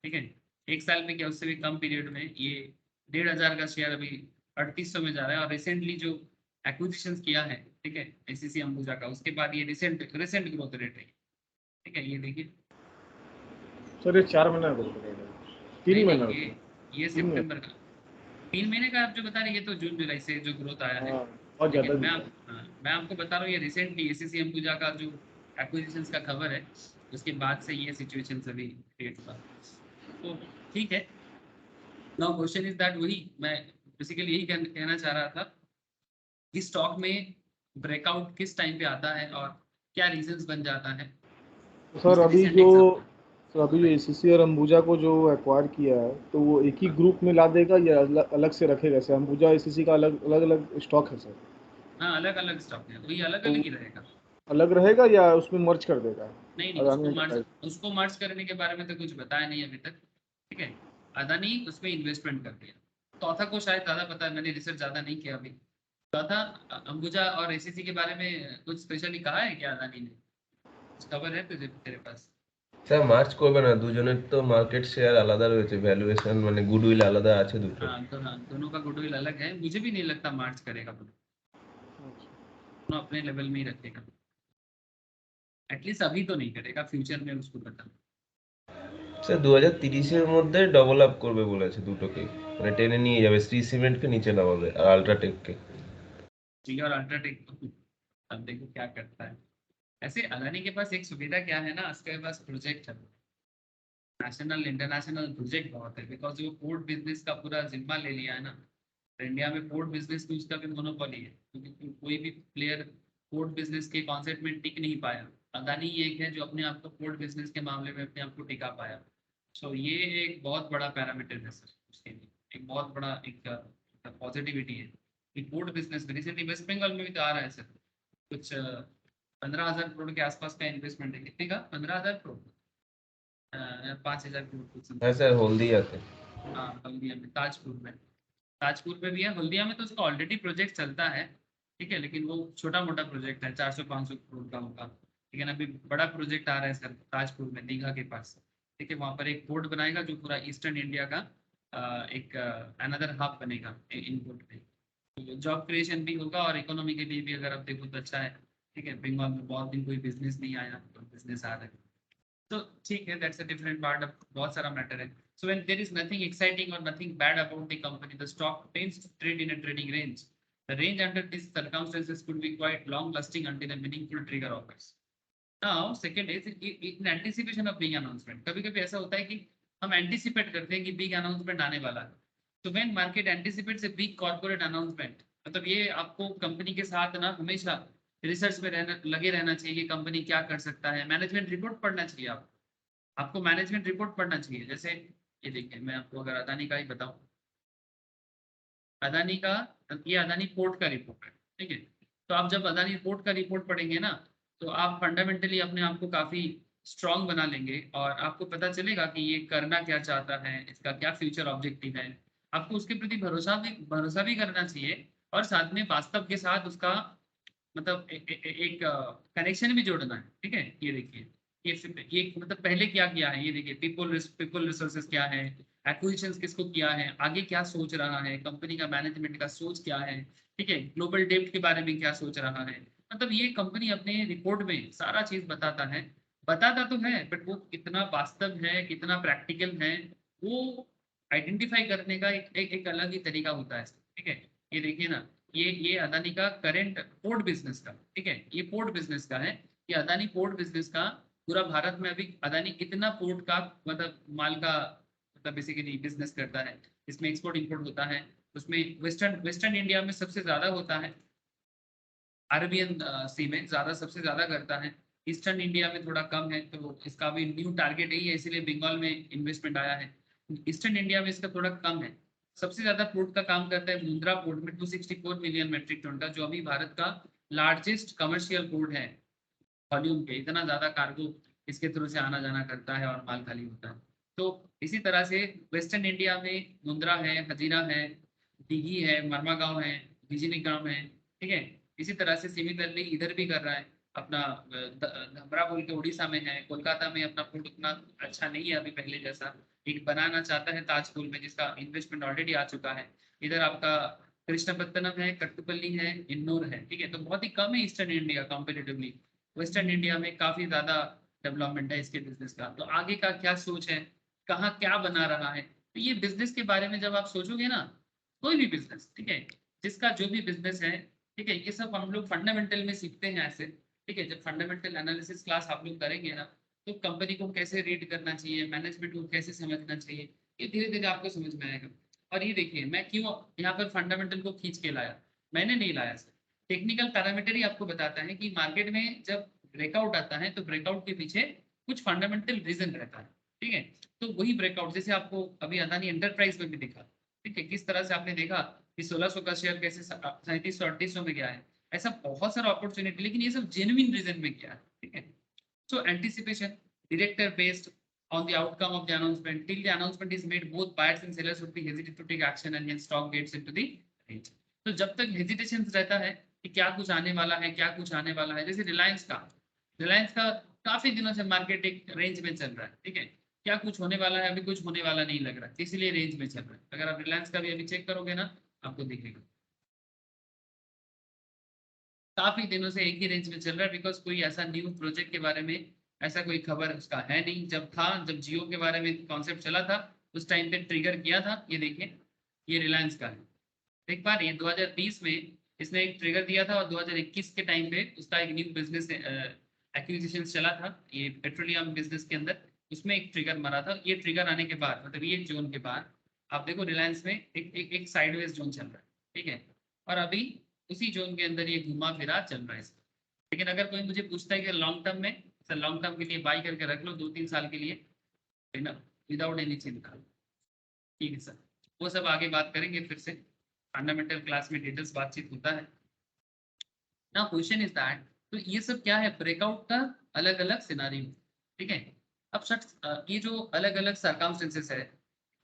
ठीक है। 1 साल में क्या, उससे भी कम पीरियड में ये 1500 का शेयर अभी 3800 में जा रहा है। और रिसेंटली जो एक्विजिशन किया है, ठीक है, एसीसी अंबुजा का, उसके बाद ये रिसेंट ग्रोथ रेट है, ठीक है। ये देखिए सर ये 4 महीना ग्रोथ रेट है, 3 नहीं महीना नहीं, ये 3 महीने। सितंबर का 3 महीने का आप जो बता रहे हैं, ये तो जून जुलाई से जो ग्रोथ आया है, हाँ बहुत ठीक ज़्यादा है। दिखा है। मैं आपको बता रहा हूँ ये रिसेंटली एसीसी अंबुजा का जो एक्विजिशंस का खबर है, उसके बाद से ये सिचुएशन अभी क्रिएट हुआ। तो ठीक है, नाउ क्वेश्चन इज दैट, वही मैं बेसिकली यही कहना चाह रहा था कि स्टॉक में ब्रेकआउट किस टाइम पे आता है और क्या रीजंस बन जाता है। तो सर अभी रिसेंट जो एग्जांपल बताइए। एसीसी और अंबुजा को जो एक्वायर किया है, तो वो एक ही हाँ ग्रुप में ला देगा या अलग अलग से रखेगा? जैसे अंबुजा एसीसी का अलग अलग अलग स्टॉक है सर, हाँ, अलग अलग स्टॉक है, वही अलग तो अलग ही रहेगा। अलग रहेगा या उसमें मर्ज कर देगा नहीं नहीं, अदानी एंटरप्राइज? उसको मर्ज करने के बारे में तो कुछ बताया नहीं अभी तक, ठीक है। अदानी उसमें इन्वेस्टमेंट कर दिया। चौथा को शायद ज्यादा पता है, मैंने रिसर्च ज्यादा नहीं किया अभी। चौथा अंबुजा और एसीसी के बारे में कुछ स्पेशली कहा है क्या अदानी ने, कुछ खबर है तुझे तेरे पास? স্যার মার্চ করবে না, দুজনের তো মার্কেট শেয়ার আলাদা রয়েছে, ভ্যালুয়েশন মানে গুডউইল आलादा আছে দুটো। हाँ, दोनों का गुडविल अलग है, मुझे भी नहीं लगता मार्च करेगा, दोनों अपने लेवल में ही रखेगा। एटलीस्ट अभी तो नहीं करेगा, फ्यूचर में उसको पता। স্যার 2030 এর মধ্যে ডবল আপ করবে বলেছে দুটোকেই, মানে টেনে নিয়ে যাবে, শ্রী সিমেন্টকে নিচে নামাবে আর আল্ট্রাটেককে। जी, और अल्ट्राटेक अब देखो क्या करता है। ऐसे अदानी के पास एक सुविधा क्या है ना, उसके पास प्रोजेक्ट है, नेशनल इंटरनेशनल प्रोजेक्ट बहुत है, बिकॉज वो पोर्ट बिजनेस का पूरा जिम्मा ले लिया है ना। तो इंडिया में पोर्ट बिजनेस में उसका भी मोनोपोली है, क्योंकि कोई भी प्लेयर पोर्ट बिजनेस के कॉन्सेप्ट में टिक नहीं पाया। अदानी ही एक है जो अपने आप को पोर्ट बिजनेस के मामले में अपने आप को टिका पाया। सो ये एक बहुत बड़ा पैरामीटर है सर उसके लिए, एक बहुत बड़ा एक पॉजिटिविटी है कि पोर्ट बिजनेस में रिसेंटली वेस्ट बंगाल में भी तो आ रहा है सर, कुछ 15,000 करोड़ के आसपास का इन्वेस्टमेंट है। कितने का? 15,000 करोड़, 5,000 करोड़ कुछ হ্যাঁ something। স্যার হলদিয়াতে। हाँ, हल्दिया में, ताजपुर में भी है। हल्दिया में तो उसका ऑलरेडी प्रोजेक्ट चलता है, ठीक है, लेकिन वो छोटा मोटा प्रोजेक्ट है, 400-500 करोड़ का होगा। लेकिन अभी बड़ा प्रोजेक्ट आ रहा है सर ताजपुर में, दीघा के पास, ठीक है। वहाँ पर एक पोर्ट बनाएगा जो पूरा ईस्टर्न इंडिया का एक अनदर हब बनेगा इनपुट में। तो जॉब क्रिएशन भी होगा और इकोनॉमी के लिए भी अगर आप देखो तो अच्छा है, ठीक है। बंगाल में बहुत दिन कोई बिजनेस नहीं आया, तो बिजनेस आ रहा है, तो ठीक है, that's a different part of, बहुत सारा मैटर है। So when there is nothing exciting or nothing bad about the company, the stock tends to trade in a trading range. The range under these circumstances could be quite long lasting until a meaningful trigger occurs. Now second is in anticipation of big announcement. कभी कभी ऐसा होता है कि हम anticipate करते हैं कि बिग अनाउंसमेंट आने वाला है। तो when market anticipates a big corporate announcement, मतलब ये आपको कंपनी के साथ ना हमेशा रिसर्च में लगे रहना चाहिए कि कंपनी क्या कर सकता है, मैनेजमेंट रिपोर्ट पढ़ना चाहिए आपको मैनेजमेंट रिपोर्ट पढ़ना चाहिए। जैसे ये देखिए, मैं आपको अगर अदानी का ही बताऊं, अदानी का, ये अदानी पोर्ट का रिपोर्ट है, ठीक है। तो आप जब अदानी पोर्ट का रिपोर्ट पढ़ेंगे ना, तो आप फंडामेंटली अपने आप को काफी स्ट्रांग बना लेंगे और आपको पता चलेगा कि ये करना क्या चाहता है, इसका क्या फ्यूचर ऑब्जेक्टिव है। आपको उसके प्रति भरोसा भी करना चाहिए और साथ में वास्तव के साथ उसका मतलब एक कनेक्शन भी जोड़ना है, ठीक है। ये देखिए, ये मतलब पहले क्या किया है, ये देखिए पीपल रिसोर्सेज क्या है, एक्विजिशंस किसको किया है, आगे क्या सोच रहा है, कंपनी का मैनेजमेंट का सोच क्या है, ठीक है, ग्लोबल डेब्ट के बारे में क्या सोच रहा है। मतलब ये कंपनी अपने रिपोर्ट में सारा चीज बताता तो है, बट वो कितना वास्तव है, कितना प्रैक्टिकल है, वो आइडेंटिफाई करने का एक अलग ही तरीका होता है, ठीक है। ये देखिए ना, ये अदानी का करंट पोर्ट बिजनेस का, ठीक है, ये पोर्ट बिजनेस का है, ये अदानी पोर्ट बिजनेस का पूरा भारत में अभी अदानी कितना पोर्ट का मतलब माल का मतलब बेसिकली बिजनेस करता है, इसमें एक्सपोर्ट इंपोर्ट होता है, उसमें वेस्टर्न इंडिया में सबसे ज्यादा होता है, अरेबियन सी में ज्यादा सबसे ज्यादा करता है, ईस्टर्न इंडिया में थोड़ा कम है, तो इसका भी न्यू टारगेट यही है, इसीलिए बंगाल में इन्वेस्टमेंट आया है। ईस्टर्न इंडिया में इसका थोड़ा कम है। सबसे ज्यादा पोर्ट का काम करता है मुंद्रा पोर्ट में 264 मिलियन मेट्रिक टन का, जो अभी भारत का लार्जेस्ट कमर्शियल पोर्ट है वॉल्यूम पे, इतना ज्यादा कार्गो इसके थ्रू से आना जाना करता है और माल खाली होता है। तो इसी तरह से वेस्टर्न इंडिया में मुंद्रा है, हजीरा है, दिघी है, मरमागांव है, बिजनीगांव है, ठीक है। इसी तरह से सिमिलरली इधर भी कर रहा है अपना धमरा बोल के उड़ीसा में है, कोलकाता में अपना पोर्ट उतना अच्छा नहीं है अभी पहले जैसा, एक बनाना चाहता है ताजपुर में जिसका इन्वेस्टमेंट ऑलरेडी आ चुका है। इधर आपका कृष्णपत्तनम है, कट्टुपल्ली है, इन्नूर है, ठीक है। तो बहुत ही कम है eastern India comparatively, western India में काफी ज्यादा डेवलपमेंट है इसके बिजनेस का। तो आगे का क्या सोच है, कहाँ क्या बना रहा है, तो ये बिजनेस के बारे में जब आप सोचोगे ना, कोई भी बिजनेस, ठीक है, जिसका जो भी बिजनेस है, ठीक है, ये सब हम लोग फंडामेंटल में सीखते हैं ऐसे, ठीक है। जब फंडामेंटल एनालिसिस क्लास आप लोग करेंगे ना, तो कंपनी को कैसे रीड करना चाहिए, मैनेजमेंट को कैसे समझना चाहिए, ये धीरे धीरे आपको समझ में आएगा। और ये देखिए, मैं क्यों यहाँ पर फंडामेंटल को खींच के लाया, मैंने नहीं लाया सर, टेक्निकल पैरामीटर ही आपको बताता है कि मार्केट में जब ब्रेकआउट आता है तो ब्रेकआउट के पीछे कुछ फंडामेंटल रीजन रहता है, ठीक है। तो वही ब्रेकआउट जैसे आपको अभी अदानी एंटरप्राइज में भी दिखा, ठीक है, किस तरह से आपने देखा कि 1600 का शेयर कैसे 3700 में गया है, ऐसा बहुत सारा अपॉर्चुनिटी, लेकिन ये सब जेन्युइन रीजन में गया है, ठीक है। So anticipation, director based on the outcome of the announcement. Till the announcement is made, both buyers and sellers would be hesitant to take action and hence stock gets into the range. तो जब तक hesitation रहता है कि क्या कुछ आने वाला है, क्या कुछ आने वाला है, जैसे रिलायंस का काफी दिनों से मार्केट एक रेंज में चल रहा है, ठीक है, क्या कुछ होने वाला है, अभी कुछ होने वाला नहीं लग रहा है, इसीलिए रेंज में चल रहा है। अगर आप रिलायंस का भी अभी चेक करोगे ना, आपको दिखेगा काफी दिनों से एक ही रेंज में चल रहा है, बिकॉज कोई ऐसा न्यू प्रोजेक्ट के बारे में ऐसा कोई खबर उसका है नहीं। जब जियो के बारे में कॉन्सेप्ट चला था, उस टाइम पे ट्रिगर किया था, ये देखिए, ये रिलायंस का है, देख पा रही है, 2020 में इसने एक ट्रिगर दिया था और 2021 के टाइम पे उसका एक न्यू बिजनेस एक्विजिशन चला था, ये पेट्रोलियम बिजनेस के अंदर, उसमें एक ट्रिगर मारा था। ये ट्रिगर आने के बाद मतलब ये जोन के बाद आप देखो रिलायंस में एक साइडवेज जोन चल रहा है, ठीक है, और अभी उसी जोन के अंदर ये घुमा फिरा चल रहा है इसका। लेकिन अगर कोई मुझे पूछता है कि लॉन्ग टर्म में, सर लॉन्ग टर्म के लिए बाई करके रख लो 2-3 साल के लिए, है ना, विदाउट एनी चिंता, ठीक है सर, वो सब आगे बात करेंगे फिर से, फंडामेंटल क्लास में डिटेल्स बातचीत होता है ना। क्वेश्चन इज दैट, तो ये सब क्या है, ब्रेकआउट का अलग अलग सिनारियो, ठीक है। अब ये जो अलग अलग सर्कमस्टेंसेस है,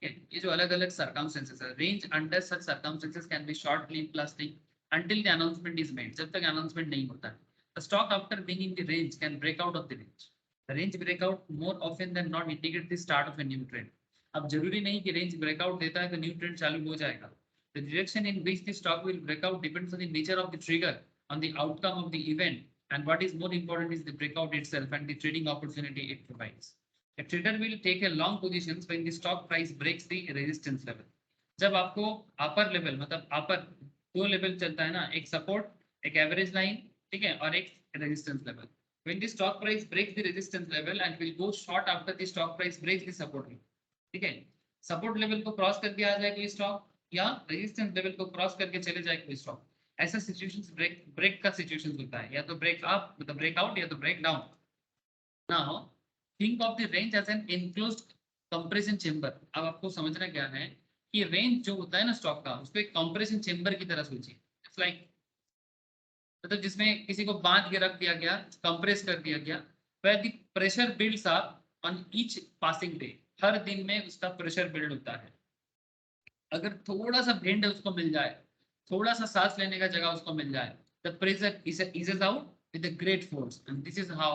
ये जो अलग अलग सर्कमस्टेंसेस है, range under such circumstances can be short leave plastic until the announcement is made, जब तक announcement नहीं होता है। The stock after being in the range can break out of the range. The range breakout more often than not indicate the start of a new trend. अब जरूरी नहीं कि range breakout देता है तो न्यू ट्रेंड चालू हो जाएगा। The direction in which the stock will break out depends on the nature of the trigger, on the outcome of the event, and what is more important is the breakout itself and the trading opportunity it provides. A trader will take a long positions when the stock price breaks the resistance level. जब आपको upper level मतलब अपर दो level चलता है ना, एक support, एक average line, ठीक है, और एक resistance level. When the stock price breaks the resistance level and will go short after the stock price breaks the support level, ठीक है, सपोर्ट लेवल को क्रॉस करके आ जाए कोई स्टॉक या रेजिस्टेंस लेवल को क्रॉस करके चले जाए कोई स्टॉक, ऐसा सिचुएशंस ब्रेक का सिचुएशंस होता है, या तो ब्रेक अप मतलब ब्रेकआउट या तो break down. Now think of the range as an enclosed compression chamber. अब आपको समझना क्या है कि रेंज जो होता है ना स्टॉक का, उसको एक कंप्रेशन चेंबर की तरह सोचिए। इट्स लाइक मतलब जिसमें किसी को बांध के रख दिया गया, कंप्रेस कर दिया गया, where the pressure builds up on each passing day। हर दिन में उसका प्रेशर बिल्ड होता है। अगर थोड़ा सा भेंड उसको मिल जाए, थोड़ा सा सांस लेने का जगह उसको मिल जाए, the pressure eases out with a great force, and this is how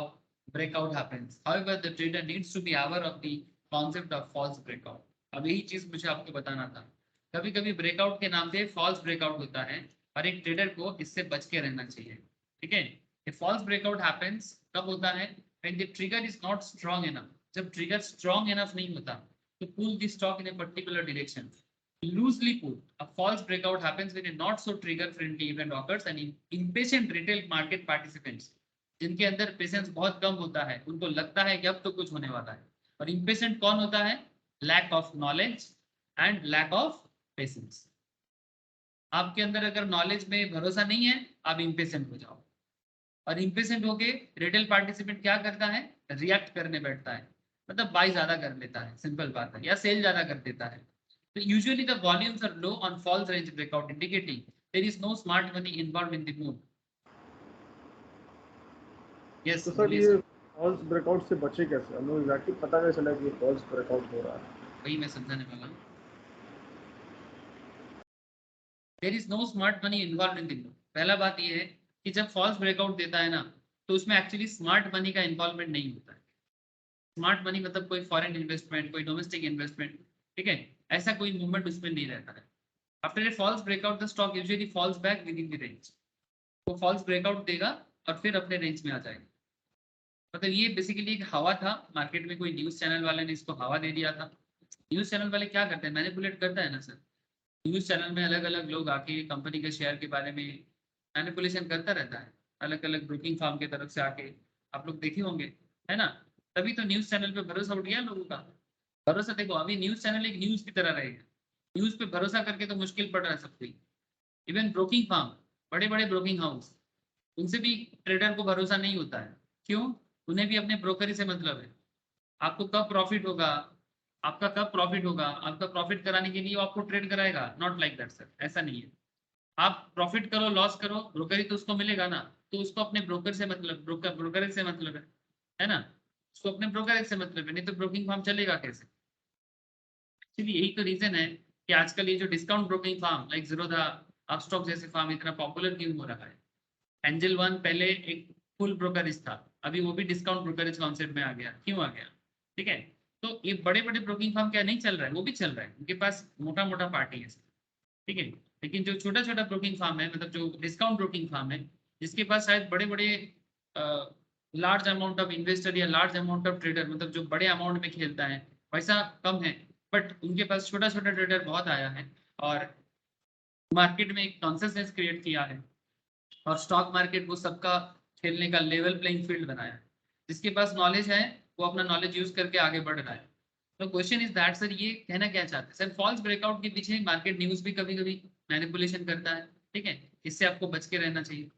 breakout happens। However, the trader needs to be aware of the concept of false breakout। अब यही चीज मुझे आपको बताना था। कभी कभी ब्रेकआउट के नाम पे फॉल्स ब्रेकआउट होता है और एक ट्रेडर को इससे बच के रहना चाहिए। ठीक है, ये फॉल्स ब्रेकआउट हैपेंस कब होता है? when the trigger is not strong enough। जब ट्रिगर स्ट्रॉन्ग इनफ नहीं होता तो pull the stock in a particular direction। loosely put, a false breakout happens when a not so trigger friendly event occurs and impatient retail market participants, जिनके अंदर patience बहुत कम होता है, उनको लगता है कि अब तो कुछ होने वाला है। और impatient कौन होता है? Lack of knowledge and lack of patience. आपके अंदर अगर नॉलेज में भरोसा नहीं है, आप इम्पेशेंट हो जाओ, और इम्पेशेंट होके रिटेल पार्टिसिपेंट क्या करता है? रिएक्ट करने बैठता है, मतलब बाई ज्यादा कर लेता है, सिंपल बात है, या सेल ज्यादा कर देता है। तो usually the volumes are low on false range breakout, indicating there is no smart money involved in the move. Yes, तो सर ये फॉल्स ब्रेकआउट से बचे कैसे? हमें एग्जैक्टली पता कैसे चला कि ये फॉल्स ब्रेकआउट हो रहा है? वही मैं समझाने वाला हूँ। There is no smart money involved in the move. पहला बात ये है कि जब फॉल्स ब्रेकआउट देता है ना, तो उसमें एक्चुअली स्मार्ट मनी का इन्वॉल्वमेंट नहीं होता है। स्मार्ट मनी मतलब कोई फॉरेन इन्वेस्टमेंट, कोई डोमेस्टिक इन्वेस्टमेंट, ठीक है, ऐसा कोई मूवमेंट उसमें नहीं रहता है। After a false breakout the stock usually falls back within the range. वो फॉल्स ब्रेकआउट देगा और फिर अपने रेंज में आ जाएगा। मतलब ये बेसिकली एक हवा था मार्केट में, कोई न्यूज चैनल वाले ने इसको हवा दे दिया था। न्यूज चैनल वाले क्या करते हैं? मैनिपुलेट करता है ना सर। न्यूज चैनल में अलग अलग लोग आके कंपनी के शेयर के बारे में मैनिपुलेशन करता रहता है, अलग अलग ब्रोकिंग फार्म की तरफ से आके, आप लोग देखे होंगे, है ना। तभी तो न्यूज चैनल पे भरोसा उठ गया लोगों का। भरोसा देखो, अभी न्यूज चैनल एक न्यूज की तरह रहेगा, न्यूज पे भरोसा करके तो मुश्किल पड़ रहा है सबको। इवन ब्रोकिंग फार्म, बड़े बड़े ब्रोकिंग हाउस, उनसे भी ट्रेडर को भरोसा नहीं होता है। क्यों? उन्हें भी अपने ब्रोकरी से मतलब है। आपको कब प्रॉफिट होगा, आपका कब प्रॉफिट होगा, आपका प्रॉफिट कराने के लिए वो आपको ट्रेड कराएगा? नॉट लाइक दैट सर, ऐसा नहीं है। आप प्रॉफिट करो लॉस करो, ब्रोकरी तो उसको मिलेगा ना, तो उसको अपने ब्रोकर से मतलब, ब्रोकरेज से मतलब है ना, उसको अपने ब्रोकरेज से मतलब है, नहीं तो ब्रोकिंग फार्म चलेगा कैसे? एक्चुअली यही तो रीजन है कि आजकल ये जो discount broking firm like Zerodha, Upstox जैसे फार्म इतना पॉपुलर क्यों हो रहा है? एंजल वन पहले एक फुल ब्रोकरेज था, अभी वो भी डिस्काउंट ब्रोकरेज कॉन्सेप्ट में आ गया। क्यों आ गया? ठीक है, तो ये बड़े बड़े ब्रोकिंग फार्म क्या नहीं चल रहा है? वो भी चल रहा है, उनके पास मोटा मोटा पार्टी है, ठीक है। लेकिन जो छोटा छोटा ब्रोकिंग फार्म है, मतलब जो डिस्काउंट ब्रोकिंग फार्म है, जिसके पास शायद बड़े बड़े लार्ज अमाउंट ऑफ इन्वेस्टर या लार्ज अमाउंट ऑफ ट्रेडर, मतलब जो बड़े अमाउंट में खेलता है, वैसा कम है, बट उनके पास छोटा छोटा ट्रेडर बहुत आया है और मार्केट में एक कॉन्सियसनेस क्रिएट किया है, और स्टॉक मार्केट वो सबका खेलने का लेवल प्लेइंग फील्ड बनाया है। जिसके पास नॉलेज है वो अपना नॉलेज यूज करके आगे बढ़ रहा है। तो क्वेश्चन इज दैट सर, ये कहना क्या चाहते हैं सर? फॉल्स ब्रेकआउट के पीछे मार्केट न्यूज भी कभी कभी मैनिपुलेशन करता है, ठीक है, इससे आपको बच के रहना चाहिए।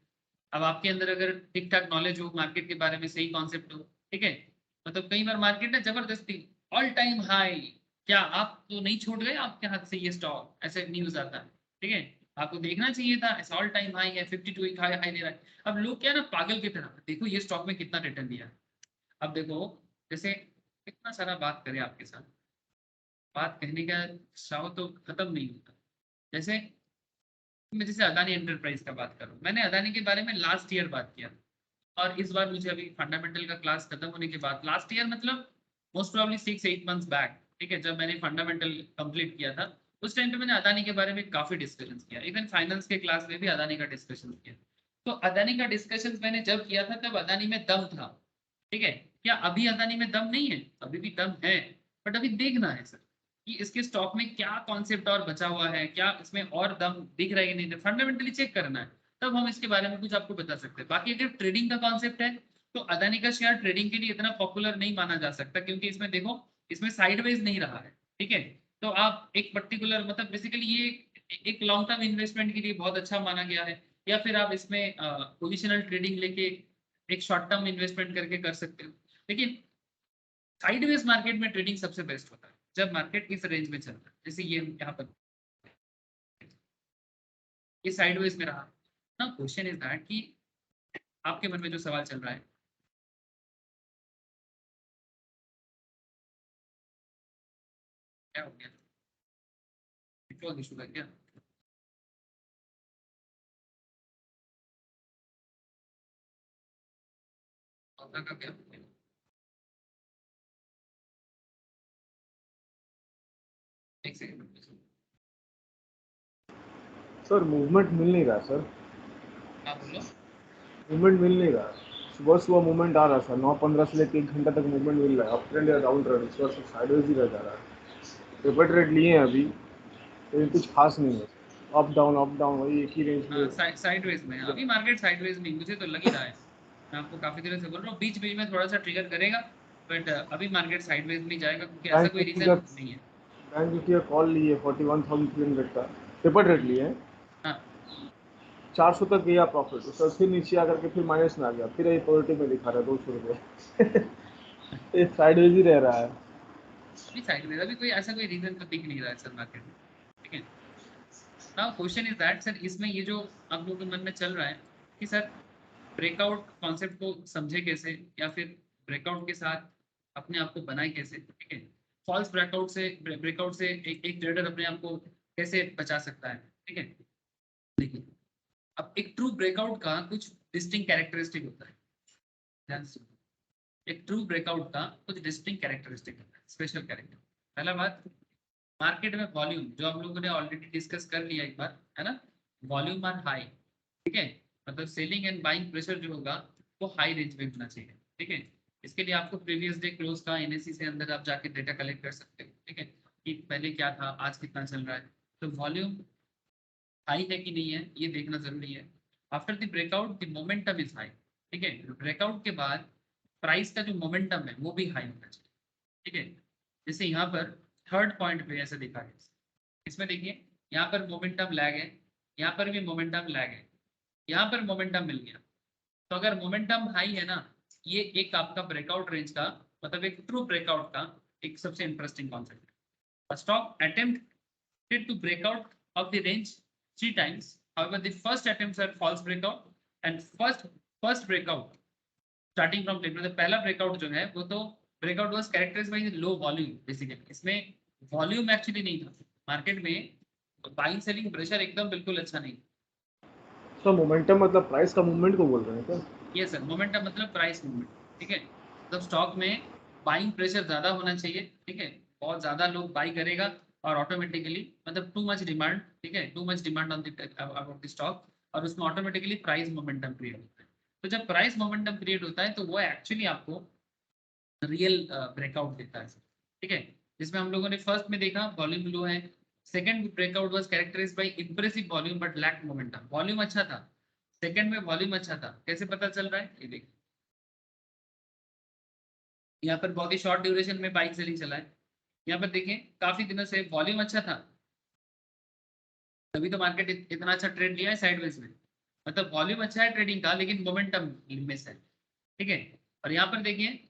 अब आपके अंदर अगर ठीक ठाक नॉलेज हो मार्केट के बारे में, सही कॉन्सेप्ट हो, ठीक है, मतलब कई बार मार्केट ना जबरदस्ती ऑल टाइम हाई, क्या आप तो नहीं छोड़ गए आपके हाथ से ये स्टॉक, ऐसे न्यूज आता है, ठीक है, आपको देखना चाहिए था, ऐसा ऑल टाइम हाई है, 52 वीक हाई दे रहा है। अब लोग क्या ना पागल की तरह, देखो ये स्टॉक में कितना रिटर्न दिया है। अब देखो, जैसे कितना सारा बात करें आपके साथ, बात कहने का चाहो तो खत्म नहीं होता। जैसे मैं जैसे अदानी एंटरप्राइज का बात करूं, मैंने अदानी के बारे में लास्ट ईयर बात किया, और इस बार मुझे अभी फंडामेंटल का क्लास खत्म होने के बाद, लास्ट ईयर मतलब मोस्ट प्रॉब्ली 6-8 मंथ्स बैक, ठीक है, जब मैंने फंडामेंटल कंप्लीट किया था, उस टाइम पे मैंने अदानी के बारे में काफी डिस्कशन किया, इवन फाइनेंस के क्लास में भी अदानी का डिस्कशन किया। तो अदानी का डिस्कशन मैंने जब किया था तब अदानी में दम था, ठीक है। क्या अभी अदानी में दम नहीं है? अभी भी दम है, बट अभी देखना है सर कि इसके स्टॉक में क्या कॉन्सेप्ट और बचा हुआ है, क्या इसमें और दम दिख रहा है कि नहीं, फंडामेंटली चेक करना है, तब हम इसके बारे में कुछ आपको बता सकते हैं। बाकी अगर ट्रेडिंग का कॉन्सेप्ट है तो अदानी का शेयर ट्रेडिंग के लिए इतना पॉपुलर नहीं माना जा सकता, क्योंकि इसमें देखो, इसमें साइडवेज नहीं रहा है, ठीक है। तो आप एक पर्टिकुलर मतलब बेसिकली ये एक लॉन्ग टर्म इन्वेस्टमेंट के लिए बहुत अच्छा माना गया है, या फिर आप इसमें पोजिशनल ट्रेडिंग लेके एक शॉर्ट टर्म इन्वेस्टमेंट करके कर सकते हो। लेकिन साइडवेज मार्केट में ट्रेडिंग सबसे बेस्ट होता है जब मार्केट इस रेंज में चलता है, जैसे ये यहाँ पर ये साइडवेज में रहा ना। क्वेश्चन इज दैट कि आपके मन में जो सवाल चल रहा है, क्या हो गया, नेटवर्क इशू है क्या? का क्या हो गया? एक सेकंड सर मूवमेंट मिल नहीं रहा सर, हाँ बोलो। मूवमेंट मिल नहीं रहा। सुबह सुबह मूवमेंट आ रहा सर, 9:15 से लेकर 1 घंटा तक मूवमेंट मिल रहा है, अप ट्रेंड या डाउन ट्रेंड, इस बार सब साइडवेज ही रह जा रहा है। पेपर ट्रेड लिए हैं अभी, लेकिन कुछ खास नहीं है, अप डाउन वही एक ही रेंज में। साइडवेज में अभी मार्केट साइडवेज में मुझे तो लग ही रहा है। मैं आपको काफी देर से बोल रहा हूँ, बीच बीच में थोड़ा सा ट्रिगर करेगा, बट अभी मार्केट साइडवेज में जाएगा क्योंकि ऐसा कोई रीजन नहीं है। बैंक निफ्टी का कॉल लिए 41,300 का, पेपर ट्रेड लिए हैं, हाँ 400 तक गया प्रॉफिट, उसका फिर नीचे आकर के फिर माइनस में आ गया, फिर ये पॉजिटिव में दिखा रहा है 200 रुपये। ये साइडवेज ही रह रहा है। अभी साइडवेज, अभी कोई ऐसा कोई रीजन तो दिख नहीं रहा है सर मार्केट में, ठीक है। Now question is that sir, इसमें ये जो आप लोगों के मन में चल रहा है कि सर ब्रेकआउट कॉन्सेप्ट को समझे कैसे, या फिर ब्रेकआउट के साथ अपने आप को बनाए कैसे, ठीक है। फॉल्स ब्रेकआउट से एक ट्रेडर अपने आप को कैसे बचा सकता है, ठीक है। देखिए अब एक ट्रू ब्रेकआउट का कुछ डिस्टिंक्ट कैरेक्टरिस्टिक होता है, ध्यान से सुनो। एक ट्रू ब्रेकआउट का कुछ डिस्टिंक्ट कैरेक्टरिस्टिक होता है, स्पेशल कैरेक्टर। पहला बात, मार्केट में वॉल्यूम, जो हम लोगों ने ऑलरेडी डिस्कस कर लिया एक बार, है ना, वॉल्यूम आर हाई, ठीक है। मतलब सेलिंग एंड बाइंग प्रेशर जो होगा वो हाई रेंज में होना चाहिए, ठीक है। इसके लिए आपको प्रीवियस डे क्लोज का एनएससी से अंदर आप जाके डेटा कलेक्ट कर सकते हो, ठीक है, कि पहले क्या था आज कितना चल रहा है। तो वॉल्यूम हाई है कि नहीं है ये देखना जरूरी है। After the breakout the momentum is high, ठीक है। ब्रेकआउट के बाद प्राइस का जो मोमेंटम है वो भी हाई होना चाहिए, ठीक है। जैसे यहाँ पर थर्ड पॉइंट पे ऐसे दिखा है, इसमें देखिए यहाँ पर मोमेंटम लैग है, यहाँ पर भी मोमेंटम लैग है, यहाँ पर मोमेंटम मिल गया। तो अगर मोमेंटम हाई है ना, ये एक आपका ब्रेकआउट रेंज का मतलब एक ट्रू ब्रेकआउट का एक सबसे इंटरेस्टिंग कॉन्सेप्ट है। Stock attempted to breakout of the range 3 times, however the first attempts are false breakout and first breakout starting from मतलब पहला ब्रेकआउट जो है वो तो breakout was characterized by low volume basically. इसमें वॉल्यूम एक्चुअली नहीं था मार्केट में, बाइंग सेलिंग प्रेशर एकदम बिल्कुल अच्छा नहीं। सर मोमेंटम मतलब प्राइस का मूवमेंट को बोल रहे हैं क्या? ये सर मोमेंटम मतलब प्राइस मूवमेंट, ठीक है। मतलब स्टॉक में बाइंग प्रेशर ज्यादा होना चाहिए, ठीक है, बहुत ज्यादा लोग बाई करेगा और ऑटोमेटिकली मतलब टू मच डिमांड, ठीक है, too much demand on about the stock, और उसमें ऑटोमेटिकली प्राइस मोमेंटम क्रिएट होता है। तो जब प्राइस मोमेंटम क्रिएट होता है तो वो एक्चुअली आपको रियल ब्रेकआउट देता है, ठीक है। जिसमें हम लोगों ने फर्स्ट में देखा वॉल्यूम लो है, second breakout was characterized by impressive volume but lack momentum. Volume अच्छा था, सेकंड में वॉल्यूम अच्छा था, कैसे पता चल रहा है ये देखिए, यहाँ पर बहुत ही शॉर्ट ड्यूरेशन में बाइक सेलिंग चला है। यहाँ पर देखें काफी दिनों से वॉल्यूम अच्छा था, तभी तो मार्केट इतना अच्छा ट्रेड लिया है साइडवेज में। मतलब वॉल्यूम अच्छा है ट्रेडिंग का लेकिन मोमेंटम मिस है, ठीक है। और यहाँ पर देखिए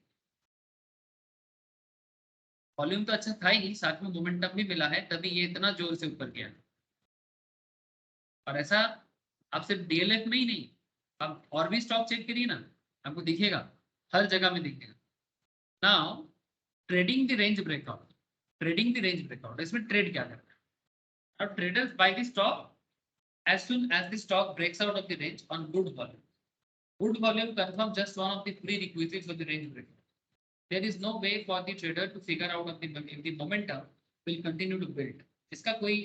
वॉल्यूम तो अच्छा था ही, साथ में मोमेंटम भी मिला है, तभी ये इतना जोर से ऊपर गया। और ऐसा आप सिर्फ डीएलएफ में ही नहीं, आप और भी स्टॉक चेक करिए ना, आपको दिखेगा, हर जगह में दिखेगा। Now trading the range breakout, trading the range breakout, इसमें ट्रेड क्या करना है। अब traders by the stock as soon as the stock breaks out of the range on good volume. Good volume confirm just one of the prerequisites of the range breakout. There is no way for the trader to figure out if the momentum will continue to build. इसका कोई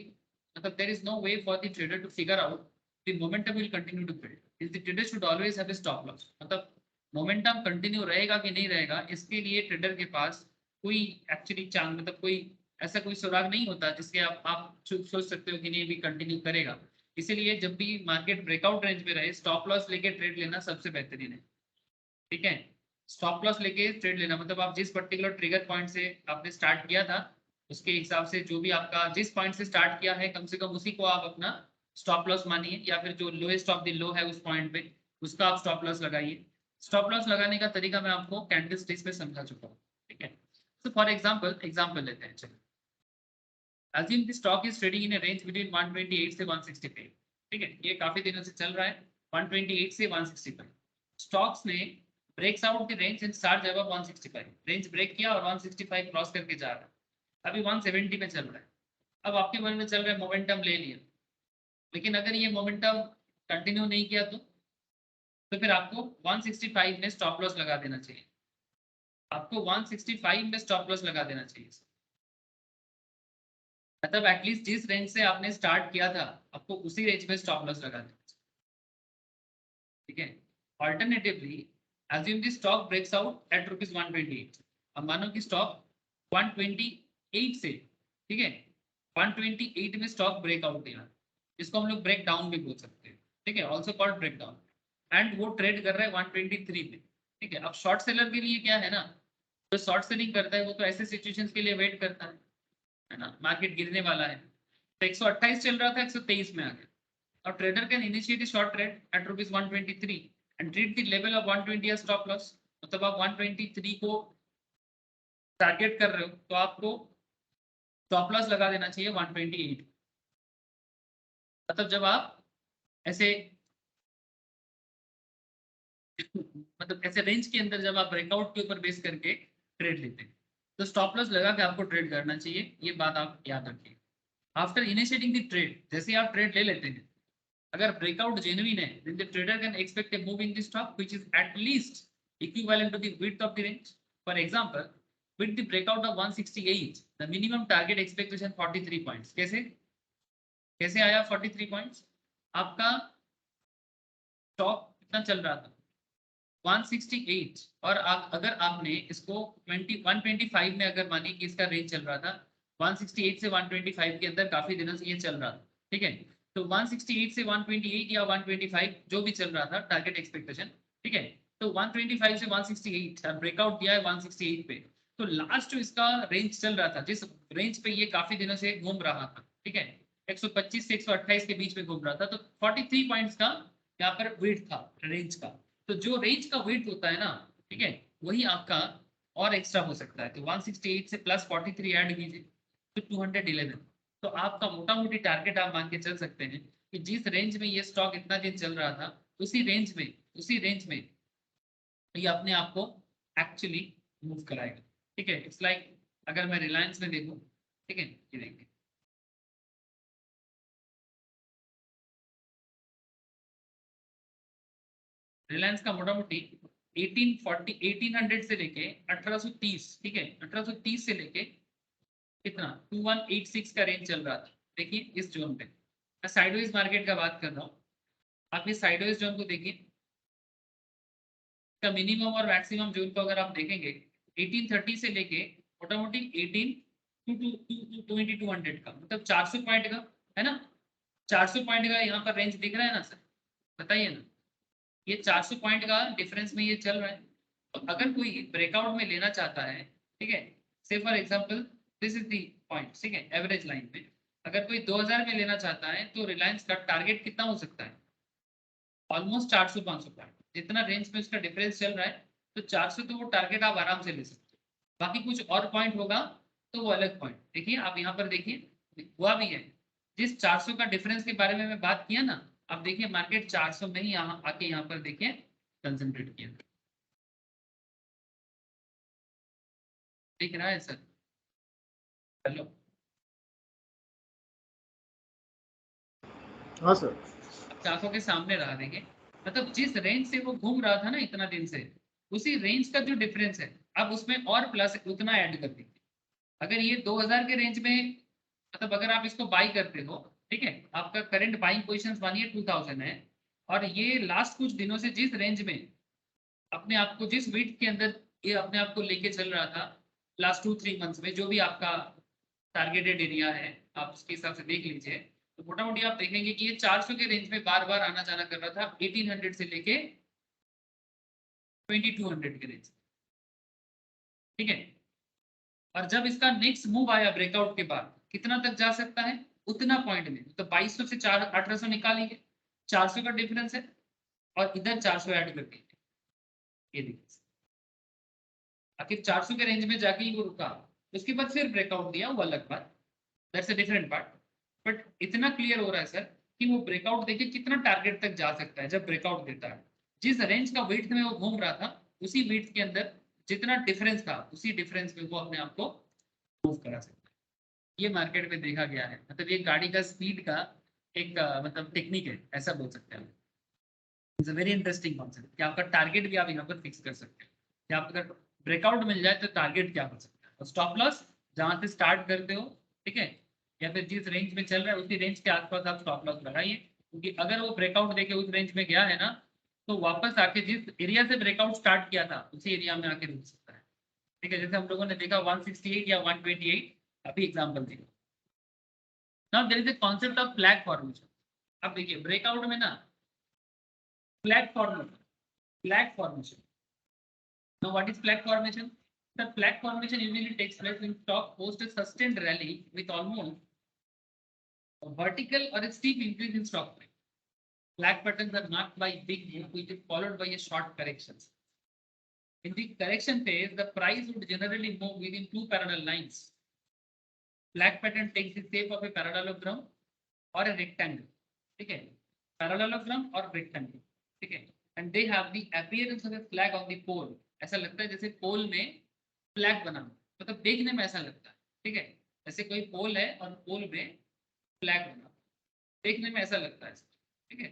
मतलब there is no way for the trader to figure out the momentum will continue to build. Is the trader should always have a stop loss. मतलब momentum continue रहेगा कि नहीं रहेगा, इसके लिए ट्रेडर के पास कोई एक्चुअली चांस मतलब कोई ऐसा कोई सुराग नहीं होता जिसके आप सोच सकते हो कि नहीं भी कंटिन्यू करेगा। इसीलिए जब भी मार्केट ब्रेकआउट रेंज में रहे स्टॉप लॉस लेके ट्रेड लेना सबसे बेहतरीन है, ठीक है। स्टॉप लॉस लेके ट्रेड लेना मतलब आप जिस पर्टिकुलर ट्रिगर पॉइंट से आपने स्टार्ट किया था उसके हिसाब से जो भी आपका जिस पॉइंट से स्टार्ट किया है कम से कम उसी को आप अपना स्टॉप लॉस मानिए, या फिर जो लोएस्ट ऑफ द लो है उस पॉइंट पे उसका आप स्टॉप लॉस लगाइए। स्टॉप लॉस लगाने का तरीका मैं आपको कैंडल स्टिक्स पे समझा चुका हूँ, ठीक है। तो फॉर एग्जांपल लेते हैं, चलो assume the stock is trading in a range between 128 से 165, ठीक है, ये काफी दिनों से चल रहा है 128 से 165। स्टॉक्स ने breaks out the range and start जब 165, रेंज ब्रेक किया और 165 क्रॉस करके जा रहा है, अभी 170 पे चल रहा है। अब आपके मन में चल रहा है मोमेंटम ले लिया, लेकिन अगर ये मोमेंटम कंटिन्यू नहीं किया तो फिर आपको 165 में स्टॉप लॉस लगा देना चाहिए, आपको 165 में स्टॉप लॉस लगा देना चाहिए। मतलब एटलीस्ट जिस रेंज से आपने स्टार्ट किया था आपको उसी रेंज में स्टॉप लॉस लगा देना चाहिए, ठीक है। Alternatively assume the stock breaks out at rupees 128, अब मानो कि स्टॉक 128 से, ठीक है, 128 में स्टॉक ब्रेकआउट दिया, जिसको हम लोग ब्रेक डाउन भी बोल सकते हैं, ठीक है, also called break down, and वो ट्रेड कर रहा है 123 में, ठीक है। अब शॉर्ट सेलर के लिए क्या है ना, जो शॉर्ट सेलिंग करता है वो तो ऐसे सिचुएशंस के लिए वेट करता है ना, मार्केट गिरने वाला है तो 128 चल रहा था 123 में आ गया, और trader can initiate short trade at rupees 123 and treat the level of 120 as stop loss. मतलब आप 123 को टारगेट कर रहे हो तो आपको स्टॉप लॉस लगा देना चाहिए 128। मतलब जब आप ऐसे मतलब ऐसे रेंज के अंदर जब आप ब्रेकआउट के ऊपर बेस करके ट्रेड लेते हैं तो स्टॉप लॉस लगा के आपको ट्रेड करना चाहिए, ये बात आप याद रखिए। आफ्टर इनिशिएटिंग द ट्रेड, जैसे आप ट्रेड ले लेते हैं, अगर ब्रेकआउट जेन्युइन है then the trader can expect a move in the stock which is at least equivalent to the width of the range. For example, with the breakout of 168 the minimum target expectation 43 points। कैसे आया 43 points? आपका stock कितना चल रहा था 168, और अगर आपने इसको 125 में अगर मानिए कि इसका रेंज चल रहा था 168 से 125 के अंदर काफी दिनों से ये चल रहा था, ठीक है। तो 168 से 128 या 125 जो भी चल रहा था टारगेट एक्सपेक्टेशन, ठीक है, तो 125 से 168 ब्रेकआउट दिया है 168 पे, तो लास्ट जो इसका रेंज चल रहा था जिस रेंज पे ये काफी दिनों से घूम रहा था, ठीक है, 125 से 128 के बीच में घूम रहा था, तो 43 पॉइंट्स का यहाँ पर वेट था रेंज का। तो जो रेंज का वेट होता है ना, ठीक है, वही आपका और एक्स्ट्रा हो सकता है, तो 168 से प्लस 43 ऐड कीजिए तो 211। तो आपका मोटा मोटी टारगेट आप मान के चल सकते हैं कि जिस रेंज में ये स्टॉक इतना दिन चल रहा था उसी रेंज में ये अपने आप को एक्चुअली मूव कराएगा, ठीक है। इट्स लाइक अगर मैं रिलायंस में देखूं, ठीक है, ये देखिए रिलायंस का मोटा मोटी 1800 से लेके 1830, ठीक है, 1830 से लेके कितना 2186 का रेंज चल रहा था, देखिए इस जोन पे। मैं साइडवेज मार्केट का बात कर रहा हूँ, आप इस साइडवेज जोन को देखिए, का मिनिमम और मैक्सिमम जोन को अगर आप देखेंगे 1830 से लेके मोटा मोटी 2200 का, मतलब 400 पॉइंट का है ना, 400 पॉइंट का यहाँ पर रेंज दिख रहा है ना सर, बताइए ना, ये 400 पॉइंट का डिफरेंस में ये चल रहा है। तो अगर कोई ब्रेकआउट में लेना चाहता है, ठीक है, से for example this is the point, ठीक है, एवरेज लाइन पे अगर कोई 2000 में लेना चाहता है तो रिलायंस का टारगेट कितना हो सकता है, ऑलमोस्ट 400-500 पॉइंट, जितना रेंज में उसका डिफरेंस चल रहा है, तो 400 तो वो टारगेट आप आराम से ले सकते हो। बाकी कुछ और पॉइंट होगा तो वो अलग पॉइंट, देखिए आप यहाँ पर देखिए हुआ भी है, जिस 400 का डिफरेंस के बारे में मैं बात किया ना, अब देखिए मार्केट 400 में ही यहाँ आके यहाँ पर देखिए कंसंट्रेट किया, दिख रहा है सर, हेलो, हाँ सर। 400 के सामने रहा, देखिए मतलब जिस रेंज से वो घूम रहा था ना इतना दिन से, उसी रेंज का जो डिफरेंस है अब उसमें और प्लस उतना ऐड कर दीजिए। अगर ये 2000 के रेंज में, मतलब अगर आप इसको बाई करते हो, ठीक है, आपका करंट बाइंग पोजीशन मानिए 2000 है, और ये लास्ट कुछ दिनों से जिस रेंज में अपने आप को, जिस वेट के अंदर ये अपने आप को लेके चल रहा था लास्ट 2-3 मंथ्स में, जो भी आपका टारगेटेड एरिया है आप उसके हिसाब से देख लीजिए, तो मोटा मोटी आप देखेंगे कि ये 400 के रेंज में बार बार आना जाना कर रहा था 1800 से लेके 2200 के रेंज, ठीक है। और जब इसका नेक्स्ट मूव आया ब्रेकआउट के बाद कितना तक जा सकता है उतना पॉइंट में, तो 2200 से 1800 निकालिए, 400 का डिफरेंस है और इधर 400 ऐड कर दीजिए, ये देखिए आखिर 400 के रेंज में जाके ही वो रुका, उसके बाद फिर ब्रेकआउट दिया, वो अलग बात, that's a different part. But इतना क्लियर हो रहा है सर कि वो ब्रेकआउट देखिए कितना टारगेट तक जा सकता है जब ब्रेकआउट देता है। जिस रेंज का वेट में वो घूम रहा था उसी वेट के अंदर जितना डिफरेंस था उसी डिफरेंस में वो अपने आप को मूव करा सकता है। ये मार्केट में देखा गया है, मतलब ये गाड़ी का स्पीड का एक मतलब टेक्निक है, ऐसा बोल सकते हैं। It's a very interesting concept कि आपका टारगेट भी आप यहाँ पर फिक्स कर सकते हैं, कि आप अगर ब्रेकआउट मिल जाए तो टारगेट क्या कर सकते हैं, और स्टॉप लॉस जहाँ से स्टार्ट करते हो, ठीक है, या फिर जिस रेंज में चल रहा है उसी रेंज के आसपास आप स्टॉप लॉस लगाइए, क्योंकि अगर वो ब्रेकआउट देके उस रेंज में गया है ना तो वापस आके जिस एरिया से ब्रेकआउट स्टार्ट किया था उसी एरिया में आके रुक सकता है, ठीक है, जैसे हम लोगों ने देखा 168 या 128 अभी एग्जाम्पल देखा। Now there is a concept of flag formation. अब देखिए ब्रेकआउट में ना flag formation. Now what is flag formation? The flag formation usually takes place when stock posts a sustained rally with almost a vertical or a steep increase in stock price. Flag patterns are marked by big move which is followed by a short correction. In the correction phase, the price would generally move within two parallel lines. Flag pattern takes the shape of a parallelogram or a rectangle. Okay, parallelogram or rectangle. Okay, and they have the appearance of a flag on the pole. ऐसा लगता है जैसे पोल में flag बना, मतलब देखने में ऐसा लगता है, ठीक है, जैसे कोई पोल है और पोल में फ्लैग बना, देखने में ऐसा लगता है, ठीक है।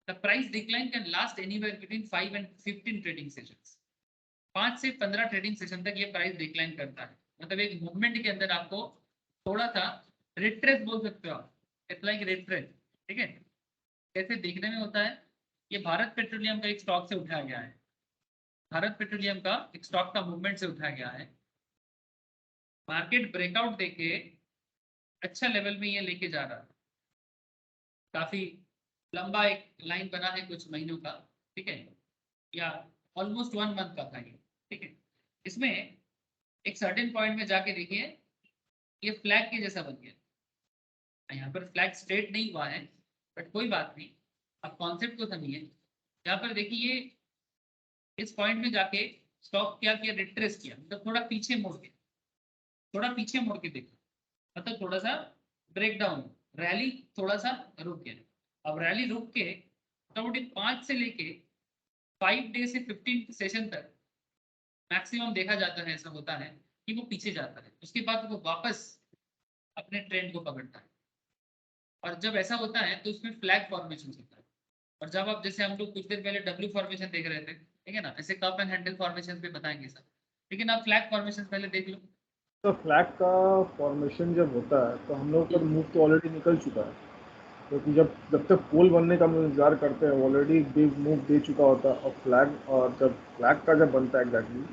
The price decline can last anywhere between 5 and 15 trading sessions. 5 से 15 ट्रेडिंग सेशन तक ये प्राइस डिक्लाइन करता है, मतलब एक मूवमेंट के अंदर आपको थोड़ा सा रिट्रेस बोल सकते हो आप, इट्स लाइक रिट्रेस, ठीक है। कैसे देखने में होता है, ये भारत पेट्रोलियम का एक स्टॉक से उठाया गया है, भारत पेट्रोलियम का एक स्टॉक का मूवमेंट से उठाया गया है। मार्केट ब्रेकआउट देके अच्छा लेवल में ये लेके जा रहा है, काफी लंबा एक लाइन बना है कुछ महीनों का, ठीक है, या ऑलमोस्ट 1 मंथ का था ये, ठीक है। इसमें एक सर्टेन पॉइंट में जाके देखिए ये फ्लैग के जैसा बन गया, यहाँ पर फ्लैग स्ट्रेट नहीं हुआ है बट कोई बात नहीं, आप कॉन्सेप्ट को समझिए। यहाँ पर देखिए ये इस पॉइंट में जाके स्टॉक क्या किया, रिट्रेस किया, मतलब थोड़ा पीछे मुड़ के, थोड़ा पीछे मुड़ के देखा, मतलब थोड़ा सा ब्रेक डाउन, रैली थोड़ा सा रुक गया। अब रैली रुक के मोटामोटी 5 से लेके 5 डे से 15 सेशन तक मैक्सिमम देखा जाता है, ऐसा होता है कि वो पीछे जाता है, उसके बाद वो वापस अपने ट्रेंड को पकड़ता है, और जब ऐसा होता है तो उसमें फ्लैग फॉर्मेशन होता है। और जब आप जैसे हम लोग कुछ देर पहले डब्ल्यू फॉर्मेशन देख रहे थे, ठीक है ना, ऐसे कप एंड हैंडल फॉर्मेशन भी बताएंगे सर, लेकिन आप फ्लैग फॉर्मेशन पहले देख लो। तो फ्लैग का फॉर्मेशन जब होता है तो हम लोग का मूव तो ऑलरेडी निकल चुका है, क्योंकि जब तक पोल बनने का हम इंतजार करते हैं ऑलरेडी बिग मूव दे चुका होता है, और फ्लैग, और जब फ्लैग का जब बनता है एग्जैक्टली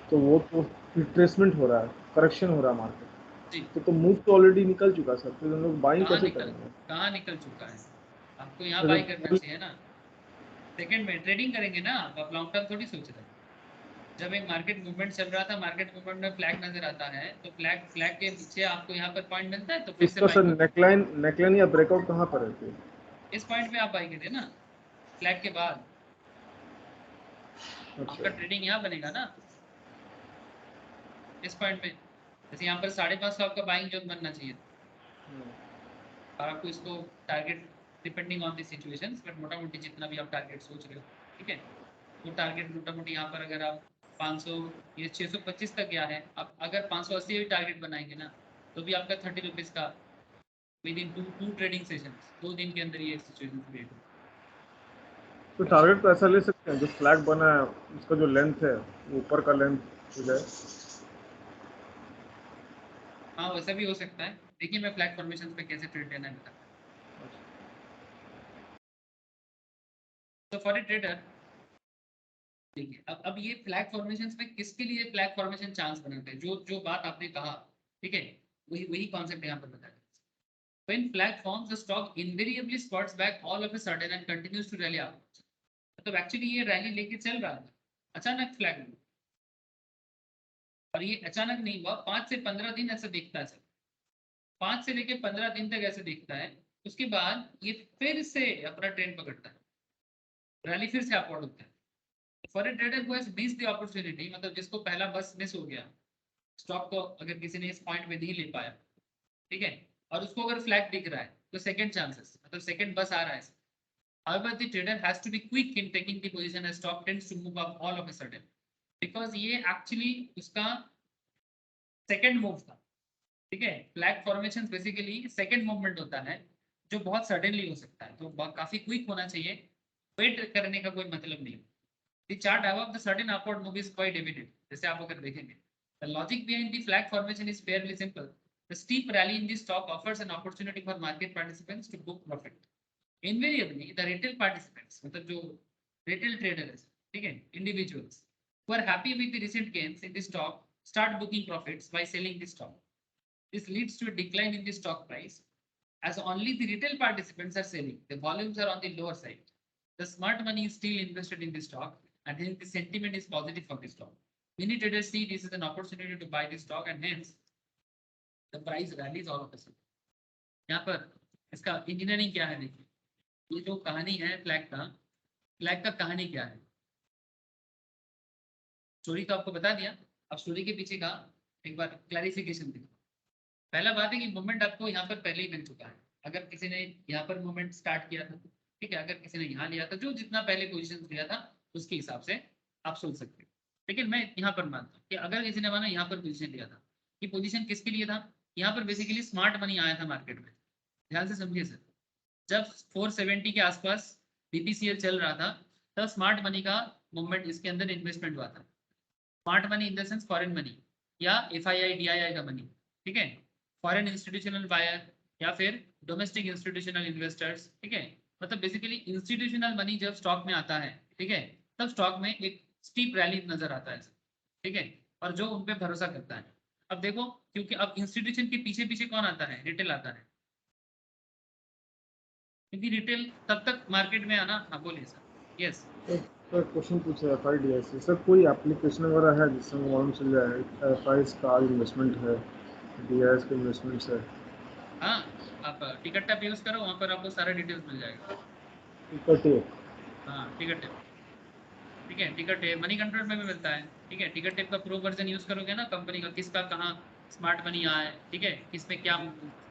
तो वो तो रिट्रेसमेंट हो रहा है, करेक्शन हो रहा है मार्केट, जी तो मूव तो ऑलरेडी निकल चुका है सर, फिर हम लोग बाइंग कैसे करेंगे? कहाँ निकल चुका है, आपको यहाँ तो बाई जब करना पोल, चाहिए ना, सेकंड में ट्रेडिंग करेंगे ना आप लॉन्ग टर्म थोड़ी सोच रहे हैं। जब एक मार्केट मूवमेंट चल रहा था, मार्केट मूवमेंट में फ्लैग नजर आता है तो फ्लैग के नीचे आपको यहाँ पर पॉइंट मिलता है तो फिर से इसका सर बाई करो। नेकलाइन या ब्रेकआउट कहाँ पर है फिर? इस पॉइंट में आप बाई करिए ना, फ्लैग के बाद आपका अच्छा, ट्रेडिंग यहाँ बनेगा ना, इस पॉइंट में, जैसे यहाँ पर 550 आपका बाइंग जोन बनना चाहिए, और आपको इसको target depending on the situations, but मोटा मोटी जितना भी आप टारगेट सोच रहे हो, ठीक है, वो टारगेट मोटा मोटी यहाँ पर अगर आप 500 ये 625 तक गया है, आप अगर 580 भी टारगेट बनाएंगे ना तो भी आपका 30 रुपीज़ का within two trading sessions 2 दिन के अंदर ये सिचुएशन क्रिएट हो। तो टारगेट तो ऐसा ले सकते हैं जो फ्लैग बना है उसका जो लेंथ है वो ऊपर का लेंथ हो जाए। हाँ वैसा भी हो सकता है, देखिए मैं फ्लैग फॉर्मेशन पे कैसे ट्रेड लेना है बता। तो फॉर ए ट्रेडर देखिए अब ये फ्लैग फॉर्मेशन में किसके लिए फ्लैग फॉर्मेशन चांस बनाते हैं, जो जो बात आपने कहा, ठीक है, वही वही कॉन्सेप्ट यहाँ पर बताया। When flag forms, the stock invariably spots back all of a sudden and continues to rally upwards. मतलब एक्चुअली ये रैली लेके चल रहा था, अचानक फ्लैग हुआ, और ये अचानक नहीं हुआ, 5 से 15 दिन ऐसा दिखता है सर, 5 से लेके 15 दिन तक ऐसे दिखता है, उसके बाद ये फिर से अपना ट्रेंड पकड़ता है, रैली फिर से अपवर्ड होता है। For a trader who has missed the opportunity, मतलब जिसको पहला बस मिस हो गया, स्टॉक को अगर किसी ने इस पॉइंट में नहीं ले पाया, ठीक है, और उसको अगर फ्लैग दिख रहा है तो सेकंड चांसेस, मतलब सेकंड बस आ रहा है। However, the trader has to be quick in taking the position as stock tends to move up all of a sudden, because ये एक्चुअली उसका सेकंड मूव था, ठीक है। Flag formation basically second movement होता है जो बहुत सडनली हो सकता है, तो काफी क्विक होना चाहिए, वेट करने का कोई मतलब नहीं। The chart above the sudden upward move is quite evident, जैसे आप अगर देखेंगे। The logic behind the flag formation is fairly simple. The steep rally in the stock offers an opportunity for market participants to book profit. Invariably, the retail participants, मतलब जो retail traders, ठीक है, individuals who are happy with the recent gains in the stock start booking profits by selling the stock. This leads to a decline in the stock price as only the retail participants are selling. The volumes are on the lower side. The smart money is still invested in the stock, and hence the sentiment is positive for the stock. Many traders see this as an opportunity to buy the stock, and hence the price rallies all of a sudden. यहाँ पर इसका engineering क्या है देखिए, ये जो कहानी है फ्लैग का कहानी क्या है, स्टोरी तो आपको बता दिया, अब स्टोरी के पीछे का एक बार क्लैरिफिकेशन देखो। पहला बात है कि मूवमेंट आपको यहाँ पर पहले ही मिल चुका है, अगर किसी ने यहाँ पर मूवमेंट स्टार्ट किया था, ठीक है, अगर किसी ने यहाँ लिया था, जो जितना पहले पोजीशन लिया था उसके हिसाब से आप सोच सकते हो। लेकिन मैं यहाँ पर मानता हूँ कि अगर किसी ने माना यहाँ पर पोजीशन लिया था, ये पोजीशन किसके लिए था, यहाँ पर बेसिकली स्मार्ट मनी आया था मार्केट में। ध्यान से समझिए सर, जब 470 के आसपास बीपीसीएल चल रहा था, तब स्मार्ट मनी का मूवमेंट इसके अंदर इन्वेस्टमेंट हुआ था। Smart money in the sense foreign money या एफआईआई डीआईआई का मनी, ठीक है, फॉरेन इंस्टीट्यूशनल बायर या फिर डोमेस्टिक इंस्टीट्यूशनल इन्वेस्टर्स, ठीक है, मतलब बेसिकली इंस्टीट्यूशनल मनी जब स्टॉक में आता है, ठीक है, तब स्टॉक में एक स्टीप रैली नजर आता है, ठीक है, और जो उन पे भरोसा करता है। अब देखो, क्योंकि अब इंस्टीट्यूशन के पीछे पीछे कौन आता है, रिटेल आता है, क्योंकि रिटेल तब तक मार्केट में आना। हाँ बोलिए सर। यस सर क्वेश्चन पूछे FIDI से, सर कोई एप्लीकेशन वगैरह है जिससे हमको मालूम चल जाए FIs का इन्वेस्टमेंट है, DIs के इन्वेस्टमेंट्स है? हाँ, आप टिकट टैप यूज करो, वहाँ पर आपको सारा डिटेल्स मिल जाएगा। टिकट है? हाँ टिकट टैप, ठीक है, टिकट टैप मनी कंट्रोल में भी मिलता है, ठीक है। टिकट टैप का प्रो वर्जन यूज करोगे ना, कंपनी का किसका कहाँ स्मार्ट मनी आया है, ठीक है, किस में क्या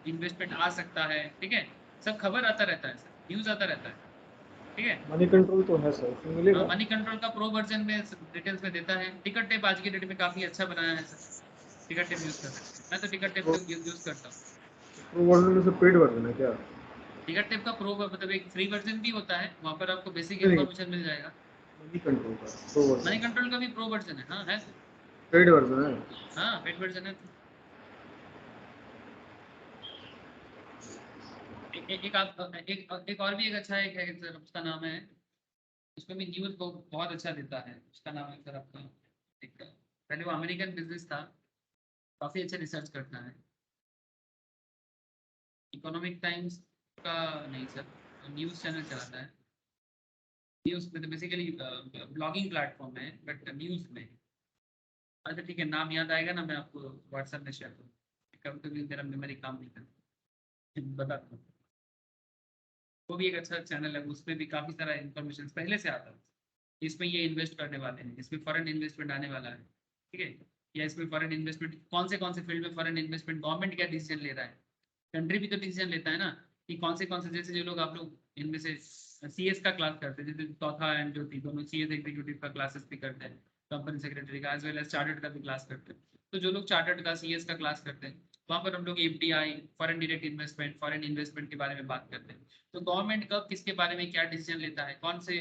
इन्वेस्टमेंट आ सकता है, ठीक है, सब खबर आता रहता है सर, न्यूज आता रहता है, ठीक है। मनी कंट्रोल तो है सर, उसमें मिलेगा? मनी कंट्रोल का प्रो वर्जन में डिटेल्स में देता है। टिकट टैप आज की डेट में काफी अच्छा बनाया है सर, टिकट टैप यूज कर सकते हैं, मैं तो टिकट टैप यूज करता हूँ। प्रो वर्जन में से पेड वर्जन है क्या? टिकट टैप का प्रो मतलब एक फ्री वर्जन भी होता है, वहाँ पर आपको बेसिक नहीं, इन्फॉर्मेशन मिल जाएगा। मनी कंट्रोल का प्रो मनी वर्जन कंट्रोल का भी प्रो वर्जन है, हाँ है सर, पेड वर्जन है? हाँ पेड वर्जन है। एक और भी एक अच्छा एक है सर, उसका नाम है, उसमें भी न्यूज बहुत अच्छा देता है, उसका नाम है सर आपका, एक पहले वो अमेरिकन बिजनेस था, काफी अच्छा रिसर्च करता है। इकोनॉमिक टाइम्स का नहीं सर, न्यूज चैनल चलाता है, न्यूज में तो बेसिकली ब्लॉगिंग प्लेटफॉर्म है बट न्यूज में। अच्छा ठीक है, नाम याद आएगा ना, मैं आपको व्हाट्सएप में शेयर करूँ, कभी कभी मेरा मेमोरी काम नहीं करती, बताता हूँ। वो भी एक अच्छा चैनल है, उसमें भी काफी सारा इन्फॉर्मेशन पहले से आता है, इसमें ये इन्वेस्ट करने वाले हैं, इसमें फॉरेन इन्वेस्टमेंट आने वाला है, ठीक है, या इसमें फॉरेन इन्वेस्टमेंट कौन से फील्ड में फॉरेन इन्वेस्टमेंट, गवर्नमेंट क्या डिसीजन ले रहा है, कंट्री भी तो डिसीजन लेता है ना, कि कौन से जैसे जो लोग आप लोग इनमें से CS का क्लास करते हैं, जैसे चौथा एंड जो थी दोनों CS एग्जीक्यूटिव का क्लासेस भी करते हैं, कंपनी सेक्रेटरी का एज वेल एज चार्टर्ड का भी क्लास करते हैं। तो जो लोग चार्टर्ड का CS का क्लास करते हैं, वहाँ पर हम लोग FDI foreign direct investment, foreign investment के बारे में बात करते हैं। तो गवर्नमेंट कब किसके बारे में क्या डिसीजन लेता है, कौन से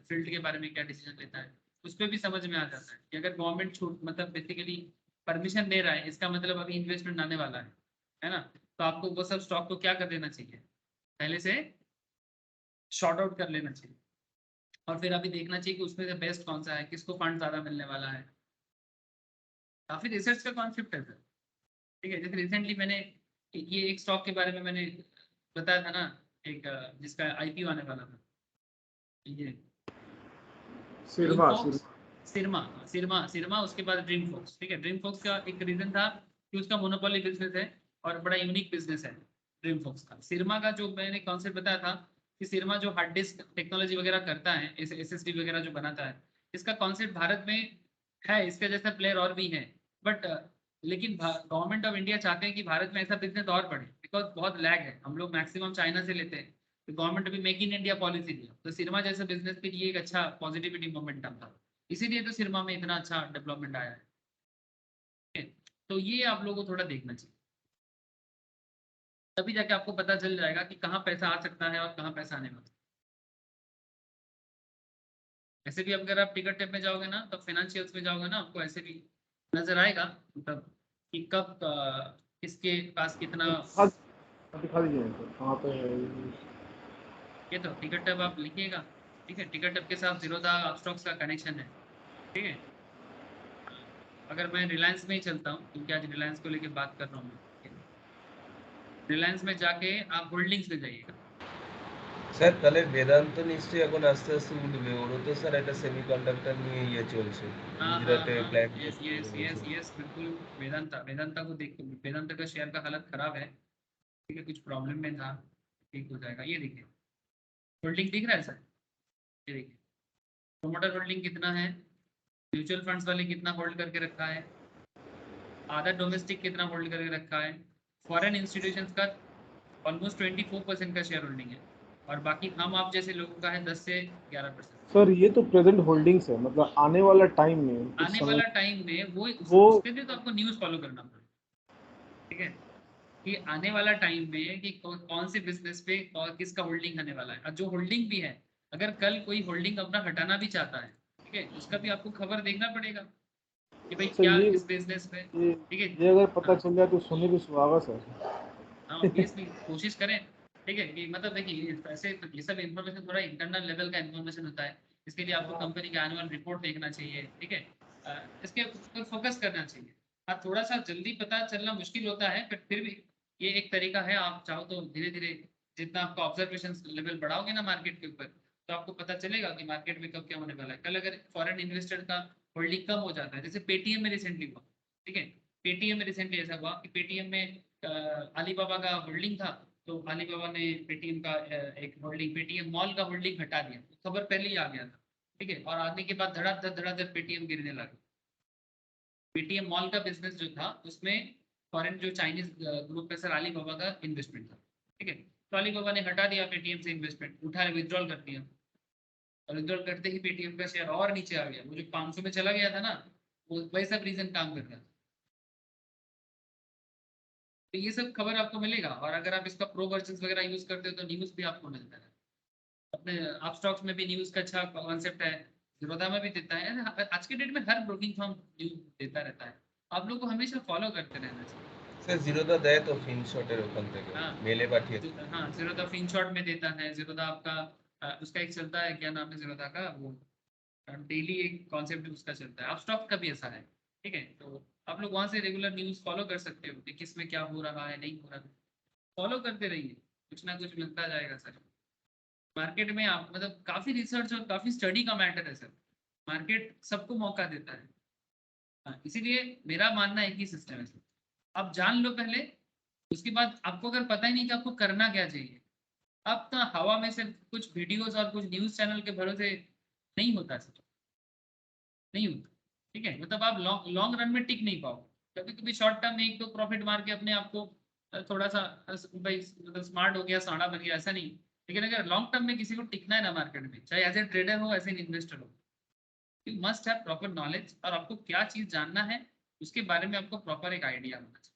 फील्ड के बारे में क्या डिसीजन लेता है, उस पर भी समझ में आ जाता है कि अगर गवर्नमेंट छूट मतलब बेसिकली परमिशन दे रहा है, इसका मतलब अभी इन्वेस्टमेंट आने वाला है ना, तो आपको वो सब स्टॉक को क्या कर लेना चाहिए, पहले से शॉर्ट आउट कर लेना चाहिए, और फिर अभी देखना चाहिए कि उसमें से बेस्ट कौन सा है, किसको फंड ज्यादा मिलने वाला है। काफी रिसर्च का कॉन्सेप्ट है सर, ठीक है। जैसे रिसेंटली मैंने ये एक स्टॉक के बारे में मैंने बताया था ना, एक जिसका IPO आने वाला था, ये सिरमा सिरमा, उसके बाद ड्रीम फोक्स, ठीक है। ड्रीम फोक्स का एक रीजन था कि उसका मोनोपोली बिजनेस है, और बड़ा यूनिक बिजनेस है ड्रीमफॉक्स का। सिरमा का जो मैंने कॉन्सेप्ट बताया था कि सिरमा जो हार्ड डिस्क टेक्नोलॉजी वगैरह करता है, SSD वगैरह जो बनाता है, इसका कॉन्सेप्ट भारत में है, इसके जैसा प्लेयर और भी है, बट लेकिन गवर्नमेंट ऑफ इंडिया चाहते हैं कि भारत में ऐसा बिजनेस और बढ़े, बिकॉज बहुत लैग है, हम लोग मैक्सिमम चाइना से लेते हैं। तो गवर्नमेंट अभी मेक इन इंडिया पॉलिसी दी, तो सिरमा जैसे बिजनेस के लिए एक अच्छा पॉजिटिविटी मोमेंटम था, इसीलिए तो सिरमा में इतना अच्छा डेवलपमेंट आया है। तो ये आप लोगों को थोड़ा देखना चाहिए, तभी जाके आपको पता चल जाएगा कि कहाँ पैसा आ सकता है और कहाँ पैसा आने वाला है। ऐसे भी अगर आप टिकट टेप में जाओगे ना, तो फाइनेंशियल्स में जाओगे ना, आपको ऐसे भी नजर आएगा मतलब कि कब किसके पास कितना। दिखा दीजिए कहाँ पे है। ये तो टिकट टेप आप लिखिएगा, ठीक है, टिकट टेप के साथ जीरोधा स्टॉक्स का कनेक्शन है, ठीक है। अगर मैं रिलायंस में ही चलता हूँ, क्योंकि आज रिलायंस को लेके बात कर रहा हूँ मैं, रिलायंस में जाके आप होल्डिंग्स में जाइएगा। স্যার তাহলে বেদান্ত নিশ্চয়ই এখন আস্তে আস্তে উঠবে, ওরও তো স্যার একটা সেমিকন্ডাক্টর নিয়ে ইয়ে চলছে, हाँ हाँ গুজরাটে हाँ, প্ল্যান यस করছে यस यस বলেছে। यस बिल्कुल। वेदांता वेदांता को देख, वेदांता का शेयर का हालत खराब है, ठीक है, कुछ प्रॉब्लम में था, ठीक हो जाएगा। ये देखिए होल्डिंग दिख रहा है सर, ये देखिए प्रोमोटर होल्डिंग कितना है, म्यूचुअल फंड्स वाले कितना होल्ड करके रखा है, आधा डोमेस्टिक कितना होल्ड करके रखा है, फॉरेन इंस्टीट्यूशंस का ऑलमोस्ट 24% का शेयर होल्डिंग है, और बाकी हम आप जैसे लोगों का है 10 से 11%। सर ये तो प्रेजेंट होल्डिंग्स है, मतलब आने वाला टाइम में कुछ आने समय वाला टाइम में वो वो उसके लिए तो आपको न्यूज़ फॉलो करना पड़ेगा, ठीक है, कि आने वाला टाइम में कि कौन से बिजनेस पे और किसका होल्डिंग आने वाला है, और जो होल्डिंग भी है, अगर कल कोई होल्डिंग अपना हटाना भी चाहता है, ठीक है, उसका भी आपको खबर देखना पड़ेगा कि भाई सर क्या ये इस बिजनेस में, ये ठीक है। ये अगर पता हाँ चल जाए तो सोने पे सुहागा सर। हाँ, ऑब्वियसली कोशिश करें, ठीक है, कि मतलब देखिए ऐसे तो ये सब इन्फॉर्मेशन थोड़ा इंटरनल लेवल का इन्फॉर्मेशन होता है, इसके लिए आपको कंपनी का एनुअल रिपोर्ट देखना चाहिए, ठीक है, इसके ऊपर फोकस करना चाहिए। हाँ, थोड़ा सा जल्दी पता चलना मुश्किल होता है, बट फिर भी ये एक तरीका है, आप चाहो तो धीरे धीरे जितना आपका ऑब्जर्वेशन लेवल बढ़ाओगे ना मार्केट के ऊपर, तो आपको पता चलेगा कि मार्केट में कब क्या होने वाला है। कल अगर फॉरेन इन्वेस्टर का होल्डिंग कम हो जाता है, जैसे पेटीएम में रिसेंटली हुआ, ठीक है, पेटीएम में रिसेंटली ऐसा हुआ कि पेटीएम में अलीबाबा का होल्डिंग था, तो अलीबाबा ने पेटीएम का एक होल्डिंग, पेटीएम मॉल का होल्डिंग हटा दिया, तो खबर पहले ही आ गया था, ठीक है, और आने के बाद धड़ाधड़ पेटीएम गिरने लगा। पेटीएम मॉल का बिजनेस जो था उसमें फॉरेन जो चाइनीज ग्रुप है सर, अलीबाबा का इन्वेस्टमेंट था, ठीक है, तो अलीबाबा ने हटा दिया पेटीएम से इन्वेस्टमेंट, उठा विड्रॉल कर दिया, और विड्रॉल करते ही पेटीएम का शेयर और नीचे आ गया, वो जो 500 में चला गया था ना, वो वही सब रीजन काम कर रहा था। तो ये सब खबर आपको मिलेगा, और अगर आप इसका प्रो वर्जन वगैरह यूज करते हो तो न्यूज़ भी आपको मिलता है अपने आप स्टॉक्स में भी, न्यूज़ का अच्छा कॉन्सेप्ट है, जीरोधा में भी देता है, आज के डेट में हर ब्रोकिंग फर्म न्यूज़ देता रहता है, आप लोग को हमेशा फॉलो करते रहना चाहिए। স্যার জিরোদা দেয় তো ফিনশটের ওখান থেকে, हाँ মেলে পাঠিয়ে দেয়। हाँ, जीरोधा फिन शॉट में देता है, जीरोधा आपका उसका एक चलता है, क्या नाम है जीरोधा का, वो डेली एक कॉन्सेप्ट उसका चलता है, आप स्टॉक का भी ऐसा है, ठीक है, तो आप लोग वहां से रेगुलर न्यूज़ फॉलो कर सकते हो कि किस में क्या हो रहा है, नहीं हो रहा है, फॉलो करते रहिए, कुछ ना कुछ मिलता जाएगा सर। मार्केट में आप मतलब काफी रिसर्च और काफी स्टडी का मैटर है सर, मार्केट सबको मौका देता है। हाँ, इसीलिए मेरा मानना एक ही सिस्टम है सर, आप जान लो पहले, उसके बाद आपको अगर पता ही नहीं कि आपको करना क्या चाहिए, आप तो हवा में से कुछ वीडियोस और कुछ न्यूज चैनल के भरोसे नहीं होता सर, नहीं होता, ठीक है, मतलब आप लॉन्ग लॉन्ग रन में टिक नहीं पाओ, कभी कभी शॉर्ट टर्म में एक दो प्रॉफिट मार के अपने आप को थोड़ा सा भाई मतलब स्मार्ट हो गया, साड़ा बन गया, ऐसा नहीं। लेकिन अगर लॉन्ग टर्म में किसी को टिकना है ना मार्केट में, चाहे एज ए ट्रेडर हो एज एन इन्वेस्टर हो, you must have proper knowledge, और आपको क्या चीज जानना है उसके बारे में आपको प्रॉपर एक आइडिया होना चाहिए।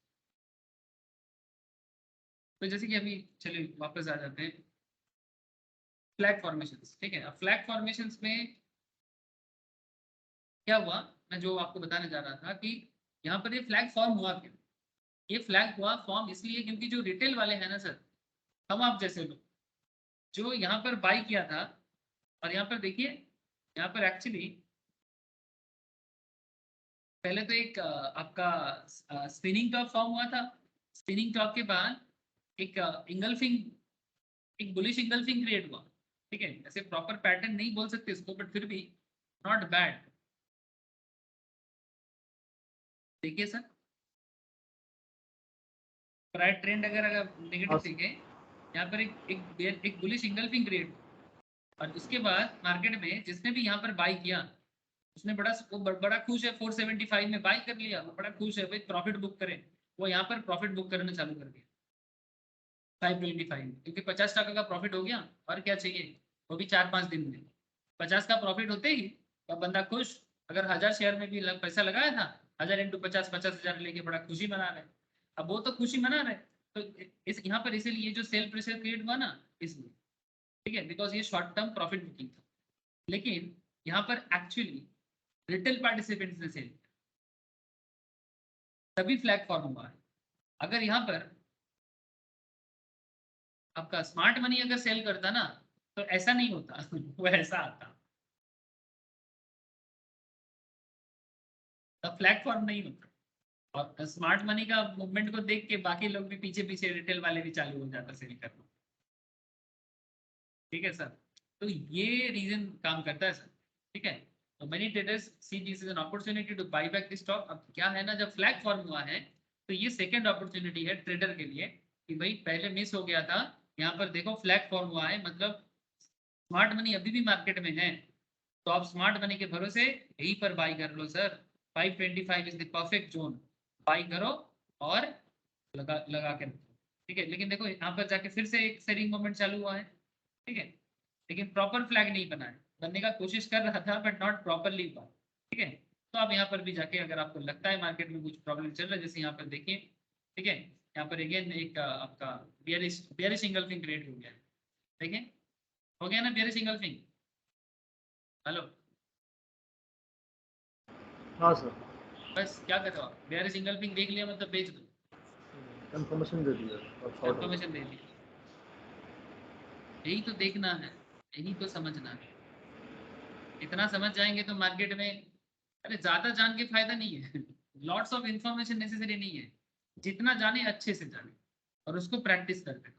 तो जैसे कि अभी चलिए वापस आ जाते हैं फ्लैग फॉर्मेशंस, ठीक है, अब फ्लैग फॉर्मेशंस में क्या हुआ, मैं जो आपको बताने जा रहा था कि यहाँ पर ये फ्लैग फॉर्म हुआ क्यों, ये फ्लैग हुआ फॉर्म इसलिए क्योंकि जो रिटेल वाले हैं ना सर, हम आप जैसे लोग जो यहाँ पर बाई किया था, और यहाँ पर देखिए, यहाँ पर एक्चुअली पहले तो एक आपका स्पिनिंग टॉप फॉर्म हुआ था, स्पिनिंग टॉप के बाद एक इंगल्फिंग, एक बुलिश इंगल्फिंग क्रिएट हुआ, ठीक है, ऐसे प्रॉपर पैटर्न नहीं बोल सकते इसको, बट फिर भी नॉट बैड। देखिए सर प्रायर ट्रेंड अगर नेगेटिव हाँ। देखें, यहाँ पर एक बुलिश इंगल्फिंग क्रिएट, और उसके बाद मार्केट में जिसने भी यहाँ पर बाई किया उसने बड़ा खुश है, 475 में बाई कर लिया, वो बड़ा खुश है भाई प्रॉफिट बुक करें, वो यहाँ पर प्रॉफिट बुक करना चालू कर दिया 525 में, क्योंकि 50% का प्रॉफिट हो गया, और क्या चाहिए, वो भी 4-5 दिन में 50 का प्रॉफिट होते ही अब बंदा खुश। अगर 1000 शेयर में भी पैसा लगाया था, 1000 इंटू 50 लेके बड़ा खुशी मना रहे, अब वो तो खुशी मना रहे, तो इस यहाँ पर इसीलिए जो सेल प्रेशर क्रिएट हुआ ना, इसलिए, ठीक है, बिकॉज ये शॉर्ट टर्म प्रॉफिट बुकिंग था। लेकिन यहाँ पर एक्चुअली रिटेल पार्टिसिपेंट्स ने सेल, तभी फ्लैग फॉर्म हुआ है। अगर यहाँ पर आपका स्मार्ट मनी अगर सेल करता ना, तो ऐसा नहीं होता वो ऐसा आता, तब फ्लैग फॉर्म नहीं होता, और स्मार्ट मनी का मूवमेंट को देख के बाकी लोग भी पीछे पीछे रिटेल वाले भी चालू हो जाता सेल करना। ठीक है सर, तो ये रीजन काम करता है सर, ठीक है। तो many traders see this is an opportunity to buy back the stock. अब क्या है ना, जब फ्लैग फॉर्म हुआ है तो ये सेकंड अपॉर्चुनिटी है ट्रेडर के लिए कि भाई पहले मिस हो गया था, यहाँ पर देखो फ्लैग फॉर्म हुआ है, मतलब स्मार्ट मनी अभी भी मार्केट में है, तो आप स्मार्ट मनी के भरोसे यहीं पर बाई कर लो sir. 525 is the perfect zone, buy करो और लगा के रखो, ठीक है। लेकिन देखो यहाँ पर जाके फिर से एक सेलिंग मोमेंट चालू हुआ है, ठीक है, लेकिन प्रॉपर फ्लैग नहीं बना है, बनने का कोशिश कर रहा था बट नॉट प्रॉपरली हुआ, ठीक है। तो आप यहाँ पर भी जाके अगर आपको लगता है मार्केट में कुछ प्रॉब्लम चल रहा है, जैसे यहाँ पर देखिए, ठीक है, यहाँ पर अगेन एक आपका बियरिश इंगल्फिंग क्रिएट हो गया है, देखिए हो गया ना बियरिश इंगल्फिंग। हेलो, हाँ सर, बस क्या कर रहे हो आप, बियरिश इंगल्फिंग देख लिया मतलब बेच दो, कंफर्मेशन दे दिया और शॉर्ट हो गया। कंफर्मेशन दे दिया। यही तो देखना है, यही तो समझना है, इतना समझ जाएंगे तो मार्केट में, अरे ज्यादा जान के फायदा नहीं है लॉट्स ऑफ इंफॉर्मेशन नेसेसरी नहीं है, जितना जाने अच्छे से जाने और उसको प्रैक्टिस करते।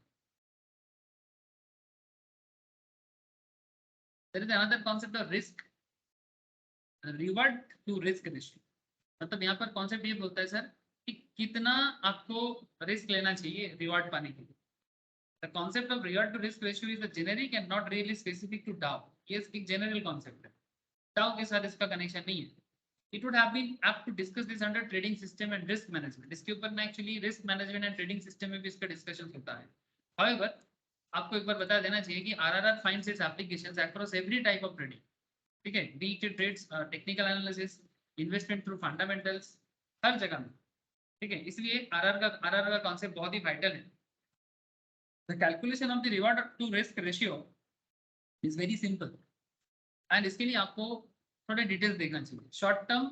There is another concept of risk reward to risk ratio, मतलब यहाँ पर कॉन्सेप्ट ये बोलता है सर कि कितना आपको रिस्क लेना चाहिए रिवॉर्ड पाने के लिए। The concept of reward to risk ratio is the generic and not really specific to Dow, ये एक जनरल कॉन्सेप्ट है, डाउ के साथ इसका कनेक्शन नहीं है। It would have been apt to discuss this under trading system and risk management. इसके ऊपर में actually risk management and trading system में भी इसका डिस्कशन होता है। However, आपको एक बार बता देना चाहिए कि RRR finds its applications across every type of trading, ठीक है, be it trades, technical analysis, investment through fundamentals, हर जगह में, ठीक है। इसलिए RRR का कॉन्सेप्ट बहुत ही वाइटल है। The calculation of the reward to risk ratio is very simple, and इसके लिए आपको थोड़े डिटेल्स देखना चाहिए। Short term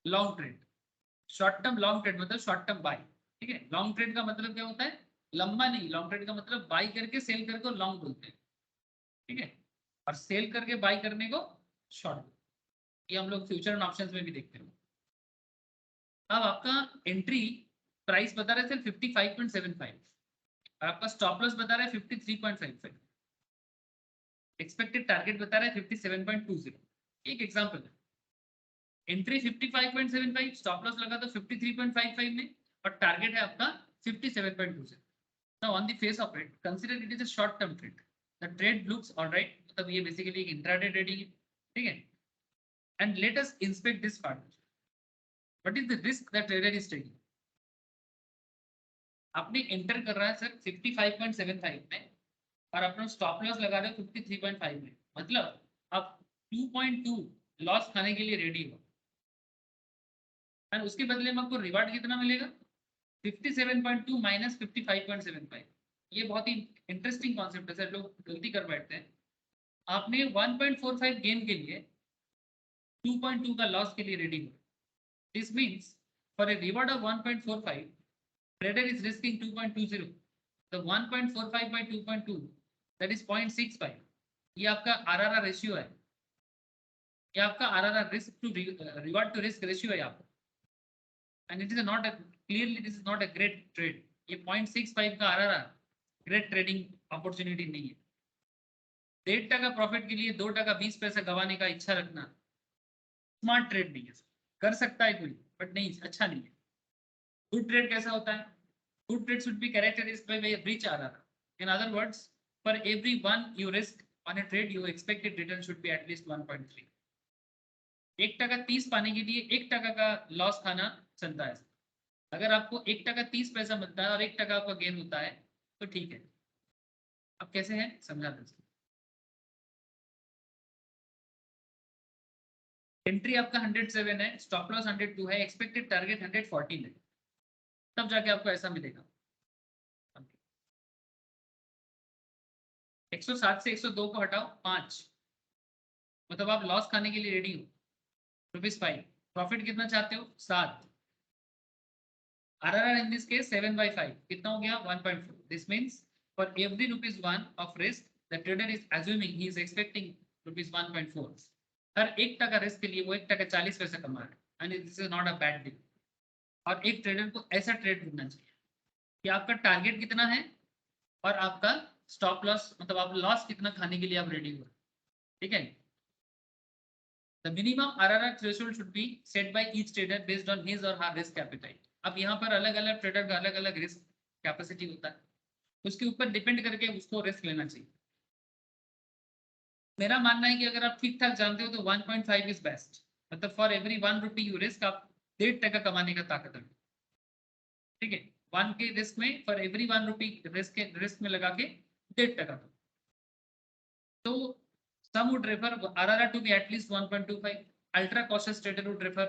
long trade, short term long trade मतलब शॉर्ट टर्म बाई, ठीक है। लॉन्ग ट्रेड का मतलब क्या होता है, लंबा नहीं, लॉन्ग ट्रेड का मतलब बाई करके सेल करके लॉन्ग बोलते हैं, ठीक है, और सेल करके बाई करने को शॉर्ट, ये हम लोग फ्यूचर एंड ऑप्शंस में भी देखते हैं। अब आपका एंट्री प्राइस बता रहे थे 55.75 और आपका स्टॉप लॉस बता रहा है 53.55, एक्सपेक्टेड टारगेट बता रहा है 57.20। एक एग्जांपल है, एंट्री 55.75, स्टॉप लॉस लगा तो 53.55 में और टारगेट है आपका 57.20। Now on the face of it consider it is a short term trade, the trade looks alright, मतलब ये बेसिकली एक इंट्राडे ट्रेडिंग है, ठीक है। And let us inspect this part, what is the risk that trader is taking. आपने enter कर रहा है सर 55.75 में और अपना स्टॉप लॉस लगा रहे हो 53.5 में, मतलब आप 2.2 लॉस खाने के लिए रेडी हो, और उसके बदले में आपको रिवार्ड कितना मिलेगा 57.2 माइनस 55.75। ये बहुत ही इंटरेस्टिंग कॉन्सेप्ट है सर, लोग गलती कर बैठते हैं। आपने 1.45 गेन के लिए 2.2 का लॉस के लिए रेडी हो, this means for a reward of 1.45 trader is risking 2.20, the 1.45 by 2.2 that is 0.65, ये आपका RRR रेशियो है, ये आपका RRR risk to reward to risk ratio है आपका, and it is not clearly this is not a great trade. ये 0.65 का RRR great trading opportunity नहीं है। 1.5% प्रॉफिट के लिए 2% 20 पैसा गंवाने का इच्छा रखना स्मार्ट ट्रेड नहीं है, कर सकता है कोई बट नहीं, अच्छा नहीं है। गुड ट्रेड कैसा होता है, Good trade should be characterized by a breach RRR. In other words, for every one you risk on a trade, your expected return should be at least 1.3. 1% 30 पाने के लिए 1% का लॉस खाना चलता है। अगर आपको 1% 30 पैसा मिलता है और 1% आपका गेन होता है तो ठीक है। अब कैसे है समझा दीजिए। एंट्री आपका 107 है, स्टॉप लॉस 102 है, एक्सपेक्टेड टारगेट 114 है, तब जाके आपको ऐसा मिलेगा। 107 से 102 को हटाओ 5, मतलब आप लॉस खाने के लिए रेडी हो। ₹5 प्रॉफिट कितना चाहते हो 7। RRR in this case 7/5 कितना हो गया 1.4। This means for every ₹1 of risk the trader is assuming he is expecting ₹1.4। Her 1% risk के लिए वो 1% 40 पैसे कमा रहे हैं and this is not a bad deal। और एक ट्रेडर को ऐसा ट्रेड करना चाहिए कि आपका टारगेट कितना है और आपका स्टॉप लॉस, मतलब आप लॉस कितना खाने के लिए आप रेडी हो, ठीक है। The minimum RRR threshold should be set by each trader based on his or her risk appetite। अब यहाँ पर अलग अलग ट्रेडर का अलग अलग रिस्क कैपेसिटी होता है, उसके ऊपर डिपेंड करके उसको रिस्क लेना चाहिए। मेरा मानना है कि अगर आप ठीक ठाक जानते हो तो 1.5 इज बेस्ट, मतलब for every 1 rupee you risk आप 1.5% कमाने का ताकत है, ठीक है। 1 के रिस्क में फॉर एवरी 1 रुपी रिस्क में लगा के 1.5%। तो some would refer RRR to be at least 1.25. Ultra cautious trader would refer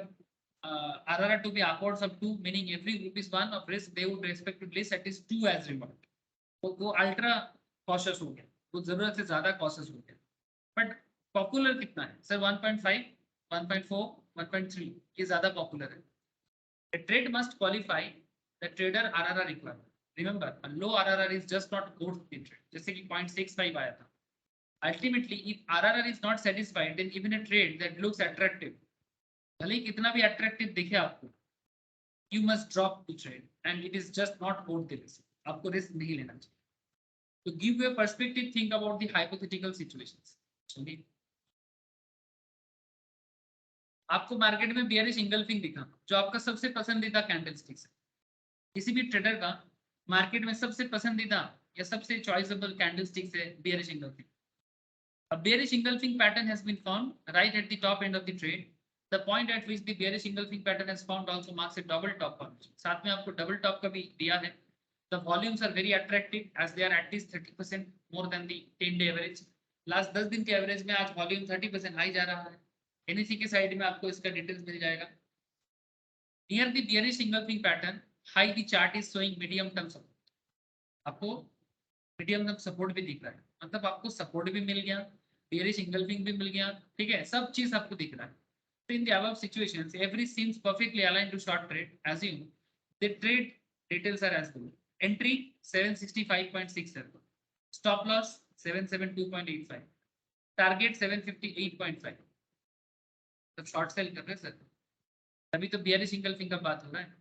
RRR to be upwards of 2, meaning every ₹1 of risk they would expect to list at least 2 as reward। तो वो ultra cautious हो गया, वो जरूरत से ज्यादा cautious हो गया। बट पॉपुलर कितना है सर 1.5, 1.4, 1.3 ये ज्यादा पॉपुलर है। A trade must qualify the trader RRR requirement। Remember, a low RRR is just not good in trade। जैसे कि 0.65 आया था। Ultimately, if RRR is not satisfied, then even a trade that looks attractive, भले ही कितना भी attractive दिखे आपको, you must drop the trade and it is just not worth the risk। आपको रिस्क नहीं लेना चाहिए। To give you a perspective, think about the hypothetical situations। चलिए, आपको मार्केट में bearish engulfing दिखा, जो आपका सबसे पसंदीदा कैंडलस्टिक्स है। किसी भी ट्रेडर का मार्केट में सबसे पसंदीदा या सबसे चॉइसेबल कैंडलस्टिक्स है bearish engulfing। A bearish engulfing pattern has been found right at the top end of the trade। The point at which the bearish engulfing pattern has found also marks a double top formation। साथ में आपको double top का भी दिया है। The volumes are very attractive as they are at least 30% more than the 10-day average। Last 10 दिन के average में आज वॉल्यूम 30% हाई जा रहा है। NSE के साइड में आपको इसका डिटेल्स मिल जाएगा। Near the bearish engulfing pattern, high the chart is showing medium term support। आपको मीडियम टर्म सपोर्ट भी दिख रहा है, मतलब आपको सपोर्ट भी मिल गया, बेयरिश इंगल्फिंग भी मिल गया, ठीक है, सब चीज आपको दिख रहा है। तो in the above situations every seems perfectly aligned to short trade. Assume the trade details are as follows. Entry 765.67, stop loss 772.85, target 758.5। तो शॉर्ट सेल कर रहे हैं सर, अभी तो बेयरिश इंगल्फिंग का बात हो रहा है।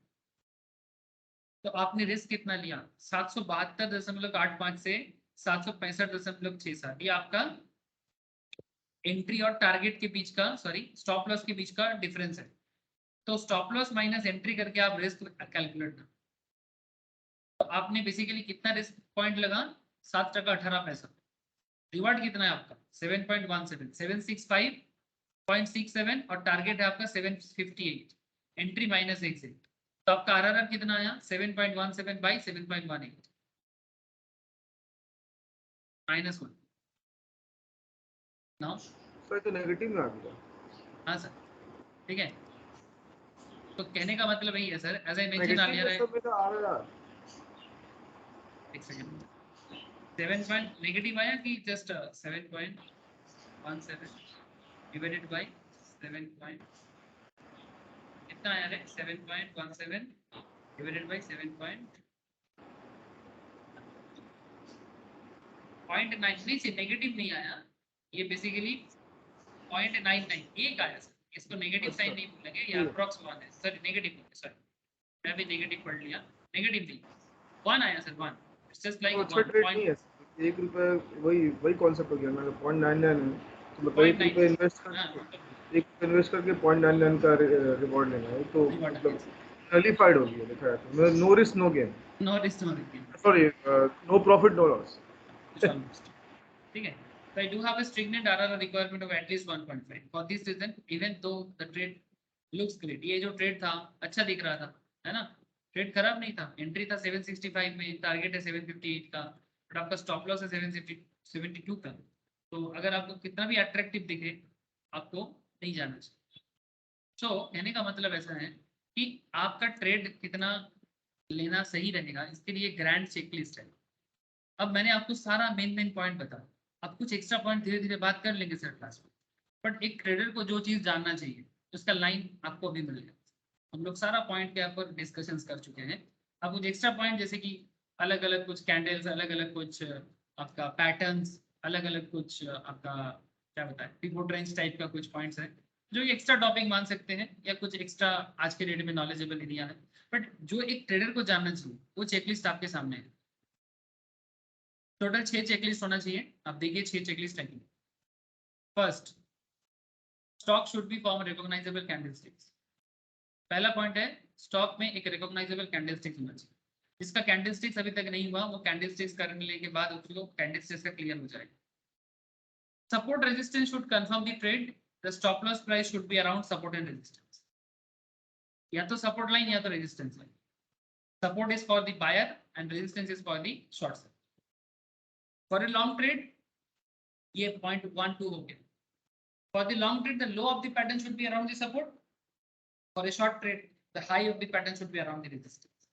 तो आपने रिस्क कितना लिया 772.85 से 765.67, ये आपका एंट्री और टारगेट के बीच का, सॉरी स्टॉप लॉस के बीच का डिफरेंस है। तो स्टॉप लॉस माइनस एंट्री करके आप रिस्क कैलकुलेट कर, तो आपने बेसिकली कितना रिस्क पॉइंट लगा 7.18। रिवार्ड कितना है आपका 7.17, 765.67 और टारगेट है आपका 758, एंट्री माइनस एग्जिट। तो आपका RRR कितना आया 7.17 by 7.18 -1। नाउ सर तो नेगेटिव में आ गया। हाँ सर, ठीक है। तो कहने का मतलब यही है sir, as I mention negative earlier, में सब मेरा RRR एक सेकंड, 7 पॉइंट नेगेटिव आया कि जस्ट 7.17 डिवाइडेड बाय 7 पॉइंट कितना आया रे 7.17 डिवाइडेड बाय 7.9 नहीं से नेगेटिव नहीं आया, ये बेसिकली 0.99 एक आया सर। इसको नेगेटिव साइन नहीं बोलेंगे, ये अप्रॉक्स 1 है सर, नेगेटिव सॉरी मैं भी नेगेटिव पढ़ लिया, नेगेटिव नहीं 1 आया सर, 1 इट्स जस्ट लाइक 1 नहीं है। 1 रुपए वही कॉन्सेप्ट हो गया ना, 0.99 है तो मतलब 1 रुपए इन्वेस्ट करके 0.99 का रिवॉर्ड लेना है, तो मतलब नलिफाइड हो गया, लिखा है तो no risk no gain. No risk no gain, Sorry, no profit, no loss. almost. ठीक है, so I do have a stringent RRR requirement of at least 1.5 for this reason, even though the trade looks great. ये जो trade था अच्छा दिख रहा था, है ना, ट्रेड खराब नहीं था, एंट्री था 765 में, टारगेट है 758 का, बट आपका स्टॉप लॉस है 772 का, तो अगर आपको कितना भी अट्रैक्टिव दिखे आपको नहीं जाना चाहिए। सो कहने का मतलब ऐसा है कि आपका ट्रेड कितना लेना सही रहेगा, इसके लिए ग्रैंड चेकलिस्ट है। अब मैंने आपको सारा मेन पॉइंट बताया, अब कुछ एक्स्ट्रा पॉइंट धीरे धीरे बात कर लेंगे सर क्लास में, बट एक ट्रेडर को जो चीज जानना चाहिए उसका लाइन आपको अभी मिलेगा। हम लोग सारा पॉइंट के ऊपर डिस्कशंस कर चुके हैं। अब कुछ एक्स्ट्रा पॉइंट जैसे कि अलग अलग कुछ कैंडल्स, अलग अलग कुछ आपका पैटर्न्स, अलग अलग कुछ आपका क्या बताए पिवोट रेंज टाइप का कुछ पॉइंट्स है जो एक्स्ट्रा टॉपिक मान सकते हैं या कुछ एक्स्ट्रा आज के डेट में नॉलेजेबल एरिया है, बट जो एक ट्रेडर को जानना चाहिए वो चेकलिस्ट आपके सामने है। टोटल 6 चेकलिस्ट होना चाहिए, आप देखिए 6 चेकलिस्ट है। First, stock should be form recognisable candlesticks. पहला पॉइंट है स्टॉक में एक रिकॉग्नाइजेबल कैंडलस्टिक्स होना चाहिए। जिसका कैंडलस्टिक्स अभी तक नहीं हुआ वो कैंडलस्टिक्स करने के बाद उसको कैंडलस्टिक्स का क्लियर हो जाएगा। Support resistance should confirm the trade, the stop loss price should be around support and resistance, या तो सपोर्ट लाइन या तो resistance line. Support is for the buyer and resistance is for the short seller. For a long trade ये point 1 2 हो गया। For the long trade, the low of the pattern should be around the support. For a short trade, the high of the pattern should be around the resistance.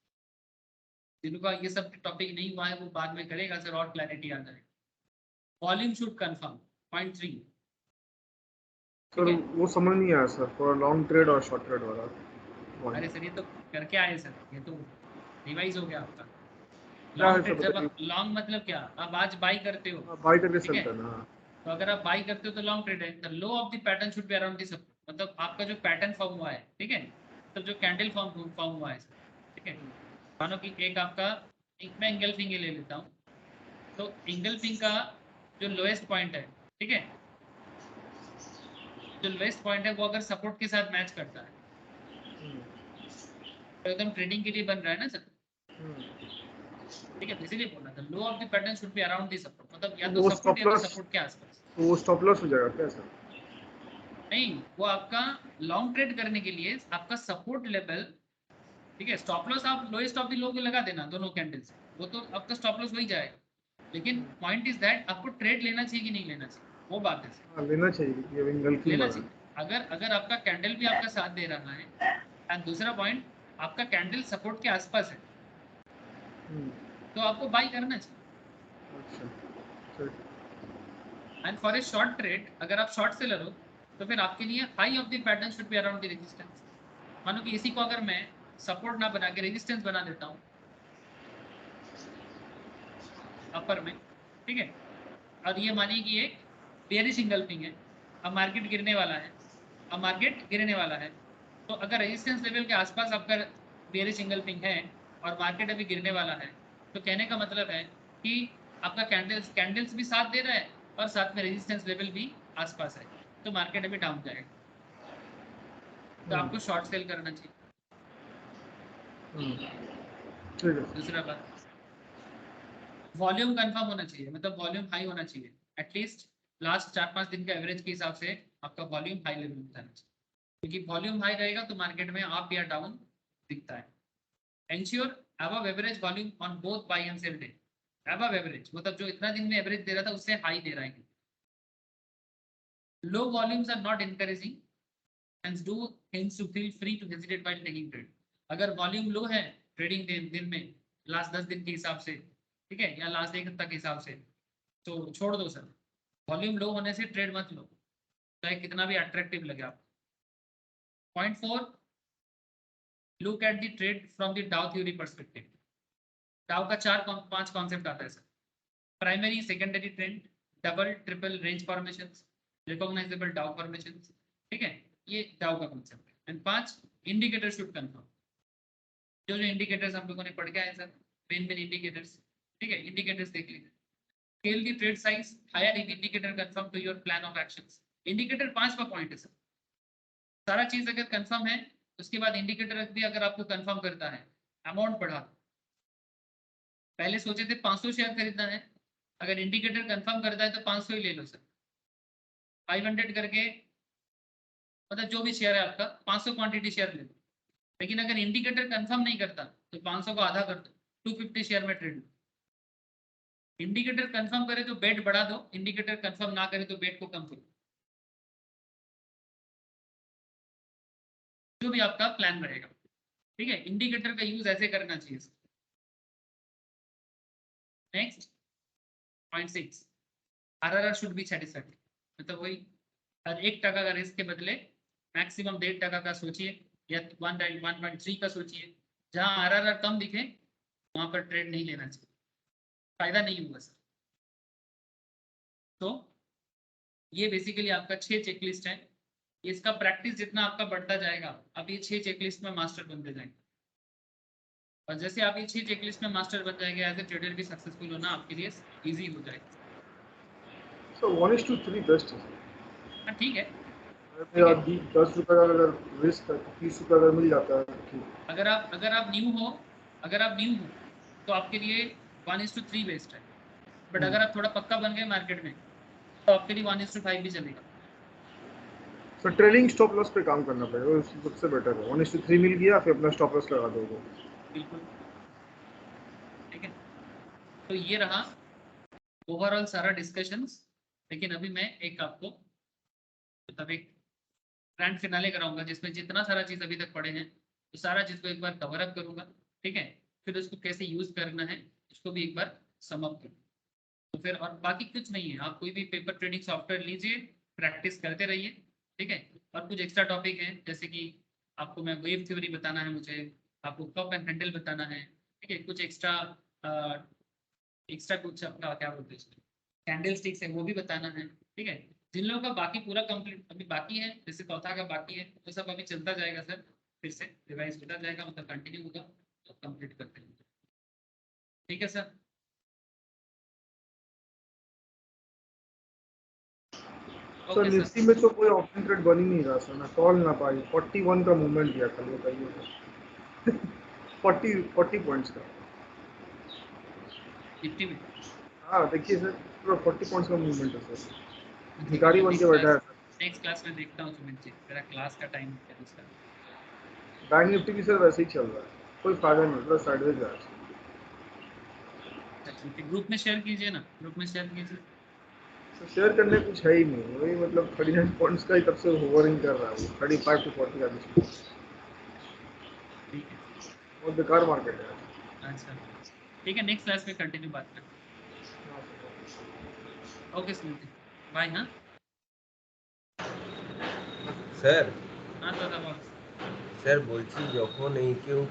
जिनका ये सब topic नहीं हुआ है वो बाद में करेगा सर और क्लैरिटी आ जाएगी। Volume should confirm, point 3। Sir वो समझ नहीं आया सर, फॉर लॉन्ग ट्रेड और शॉर्ट ट्रेड वाला। अरे सर ये तो करके आए सर, ये तो रिवाइज हो गया आपका। क्या है लॉन्ग सर ट्रेड जब बताइए। लॉन्ग मतलब क्या, आप आज बाई करते हो, बाई करके ठीक है, चलता है ना। तो अगर आप बाई करते हो तो लॉन्ग ट्रेड है। The low of the pattern should be around the support, मतलब आपका जो पैटर्न फॉर्म हुआ है, ठीक है, तो जो कैंडल फॉर्म हुआ है, ठीक है, मानो कि एक आपका एक मैं एंगल्फिंग ले लेता हूँ, तो एंगल्फिंग का जो लोएस्ट पॉइंट है, ठीक है, जो लोएस्ट पॉइंट है वो अगर सपोर्ट के साथ मैच करता है तो एकदम ट्रेडिंग के लिए बन रहा है ना सर, ठीक है, इसीलिए बोला था low of the pattern should be around the support, मतलब या तो वो सपोर्ट स्टॉप या तो लॉस, सपोर्ट के आसपास। वो स्टॉप लॉस हो जाएगा क्या सर? नहीं, वो आपका लॉन्ग ट्रेड करने के लिए आपका सपोर्ट लेवल, ठीक है, स्टॉप लॉस आप लोएस्ट ऑफ द लो को लगा देना दोनों कैंडल्स, वो तो आपका स्टॉप लॉस वही जाएगा, लेकिन पॉइंट इज दैट आपको ट्रेड लेना चाहिए कि नहीं लेना चाहिए, वो बात है सर। हाँ, लेना चाहिए क्योंकि अभी एंगल्फिंग लेना बना चाहिए, है। अगर अगर आपका कैंडल भी आपका साथ दे रहा है, एंड दूसरा पॉइंट आपका कैंडल सपोर्ट के आसपास है, तो आपको बाई करना चाहिए। अच्छा sir. And for a short trade अगर आप शॉर्ट सेलर हो तो फिर आपके लिए high of the pattern should be around the resistance. मानो कि इसी को अगर मैं सपोर्ट ना बना के रेजिस्टेंस बना देता हूँ अपर में, ठीक है, और ये मानिए कि एक बेयरिश इंगल्फिंग है, अब मार्केट गिरने वाला है, अब मार्केट गिरने वाला है, तो अगर रेजिस्टेंस लेवल के आसपास आपका बेयरिश इंगल्फिंग है और मार्केट अभी गिरने वाला है, तो कहने का मतलब है कि आपका कैंडल्स भी साथ दे रहा है और साथ में रेजिस्टेंस लेवल भी आसपास है, तो मार्केट अभी डाउन जाएगा, तो आपको शॉर्ट सेल करना चाहिए। ठीक है। दूसरा बात, वॉल्यूम कंफर्म होना चाहिए, मतलब वॉल्यूम हाई होना चाहिए, एटलीस्ट लास्ट 4-5 दिन के एवरेज के हिसाब से आपका वॉल्यूम हाई लेवल में जाना चाहिए, क्योंकि वॉल्यूम हाई रहेगा तो मार्केट में अप या डाउन दिखता है। Ensure above average volume on both buy and sell day. Above average मतलब जो इतना दिन में एवरेज दे रहा था उससे हाई दे रहा है। Low volumes are not encouraging and do hence to feel free to hesitate while taking trade। अगर वॉल्यूम लो है ट्रेडिंग दिन में लास्ट 10 दिन के हिसाब से, ठीक है, या लास्ट एक हफ्ता के हिसाब से, तो छोड़ दो सर, वॉल्यूम लो होने से ट्रेड मत लो, चाहे कितना भी अट्रैक्टिव लगे आपको। Point 4, look at the trade from the डाउ थ्योरी पर्सपेक्टिव। डाउ का 4-5 कॉन्सेप्ट आता है sir, primary secondary trend, double triple range formations, recognisable डाउ फॉर्मेशंस, ठीक है, ये डाउ का कॉन्सेप्ट है। And 5, indicator should confirm. जो जो इंडिकेटर्स हम लोगों ने पढ़ के आए सर, मेन इंडिकेटर्स, ठीक है, इंडिकेटर्स देख लीजिए। Scale the trade size higher if indicator confirm to your plan of actions. Indicator 5वां पॉइंट है सर, सारा चीज अगर कंफर्म है उसके बाद इंडिकेटर भी अगर आपको कंफर्म करता है, अमाउंट बढ़ा, पहले सोचे थे 500 शेयर खरीदना है, अगर इंडिकेटर कंफर्म करता है तो 500 ही ले लो सर, 500 करके मतलब जो भी शेयर है आपका 500 क्वांटिटी शेयर ले लो। लेकिन अगर इंडिकेटर कंफर्म नहीं करता तो 500 को आधा कर दो, 250 शेयर में ट्रेड लो। इंडिकेटर कंफर्म करे तो बेट बढ़ा दो, इंडिकेटर कंफर्म ना करे तो बेट को कम करो, जो भी आपका प्लान रहेगा। ठीक है, इंडिकेटर का यूज ऐसे करना चाहिए। Next point 6, RRR should be satisfactory, मतलब वही हर 1% का रिस्क के बदले मैक्सिमम 1.5% का सोचिए या 1.3 का सोचिए। जहां आरआरआर कम दिखे वहां पर ट्रेड नहीं लेना चाहिए, फायदा नहीं होगा सर। तो ये बेसिकली आपका 6 चेकलिस्ट है। इसका प्रैक्टिस जितना आपका बढ़ता जाएगा, आप ये 6 चेकलिस्ट में मास्टर बनते जाएंगे, और जैसे आप ये 6 चेकलिस्ट में मास्टर बन जाएंगे, एज ए ट्रेडर भी सक्सेसफुल होना आपके लिए इजी हो जाएगा। So 1:3 बेस्ट है। हाँ ठीक है, अगर आप 10 रुपए का अगर रिस्क है, 30 रुपए अगर मिल जाता है ठीक। अगर आप न्यू हो, तो आपके लिए 1:3 बेस्ट है। बट अगर आप थोड़ा पक्का बन गए मार्केट में तो आपके लिए 1:5 भी चलेगा। तो ट्रेलिंग स्टॉप लॉस पे काम करना पड़ेगा, सबसे बेटर है। 1:3 मिल गया, फिर अपना स्टॉप लॉस लगा दोगे। बिल्कुल ठीक है। तो ये रहा ओवरऑल सारा डिस्कशंस। लेकिन अभी मैं एक आपको मतलब एक ग्रैंड फिनाले कराऊंगा, जिसमें जितना सारा चीज अभी तक पढ़े हैं तो सारा चीज को एक बार कवर अप करूंगा। ठीक है, फिर उसको कैसे यूज करना है उसको भी एक बार सम अप करूंगा। तो फिर और बाकी कुछ नहीं है, आप कोई भी पेपर ट्रेडिंग सॉफ्टवेयर लीजिए, प्रैक्टिस करते रहिए। ठीक है, और कुछ एक्स्ट्रा टॉपिक है, जैसे कि आपको मैं वेव थ्योरी बताना है, मुझे आपको कप एंड हैंडल बताना है। ठीक है, कुछ एक्स्ट्रा कुछ अपना क्या बोलते हैं कैंडल स्टिक्स है वो भी बताना है। ठीक है, जिन लोगों का बाकी पूरा कंप्लीट अभी बाकी है, जैसे चौथा का बाकी है, तो सब अभी चलता जाएगा सर, फिर से रिवाइज होता जाएगा, मतलब कंटिन्यू होगा, तो कंप्लीट करते हैं। ठीक है सर। सर निफ्टी में तो कोई ऑप्शन ट्रेड बन ही नहीं रहा सर, ना कॉल ना पाई। 41 का मूवमेंट दिया कल, बताइए। 40 पॉइंट्स का। निफ्टी में हाँ देखिए सर, पूरा 40 पॉइंट्स का मूवमेंट है सर। भिखारी बन के बैठा है सर। नेक्स्ट क्लास में देखता हूँ सुमित जी, मेरा क्लास का टाइम है दूसरा। बैंक निफ्टी भी सर वैसे ही चल रहा है, कोई फायदा नहीं, पूरा साइडवेज जा रहा है। ग्रुप में शेयर कीजिए ना, ग्रुप में शेयर कीजिए। तो शेयर करने कुछ है ही नहीं, वही मतलब 39 पॉइंट्स का ही तब से होवरिंग कर रहा है वो, 35 to 40 का बीच। ठीक है, बहुत बेकार मार्केट है। अच्छा ठीक है, नेक्स्ट क्लास में कंटिन्यू बात करते हैं। Okay Sumit ji, bye. हाँ স্যার हाँ दादा बॉस। স্যার বলছি যখন এই কেউ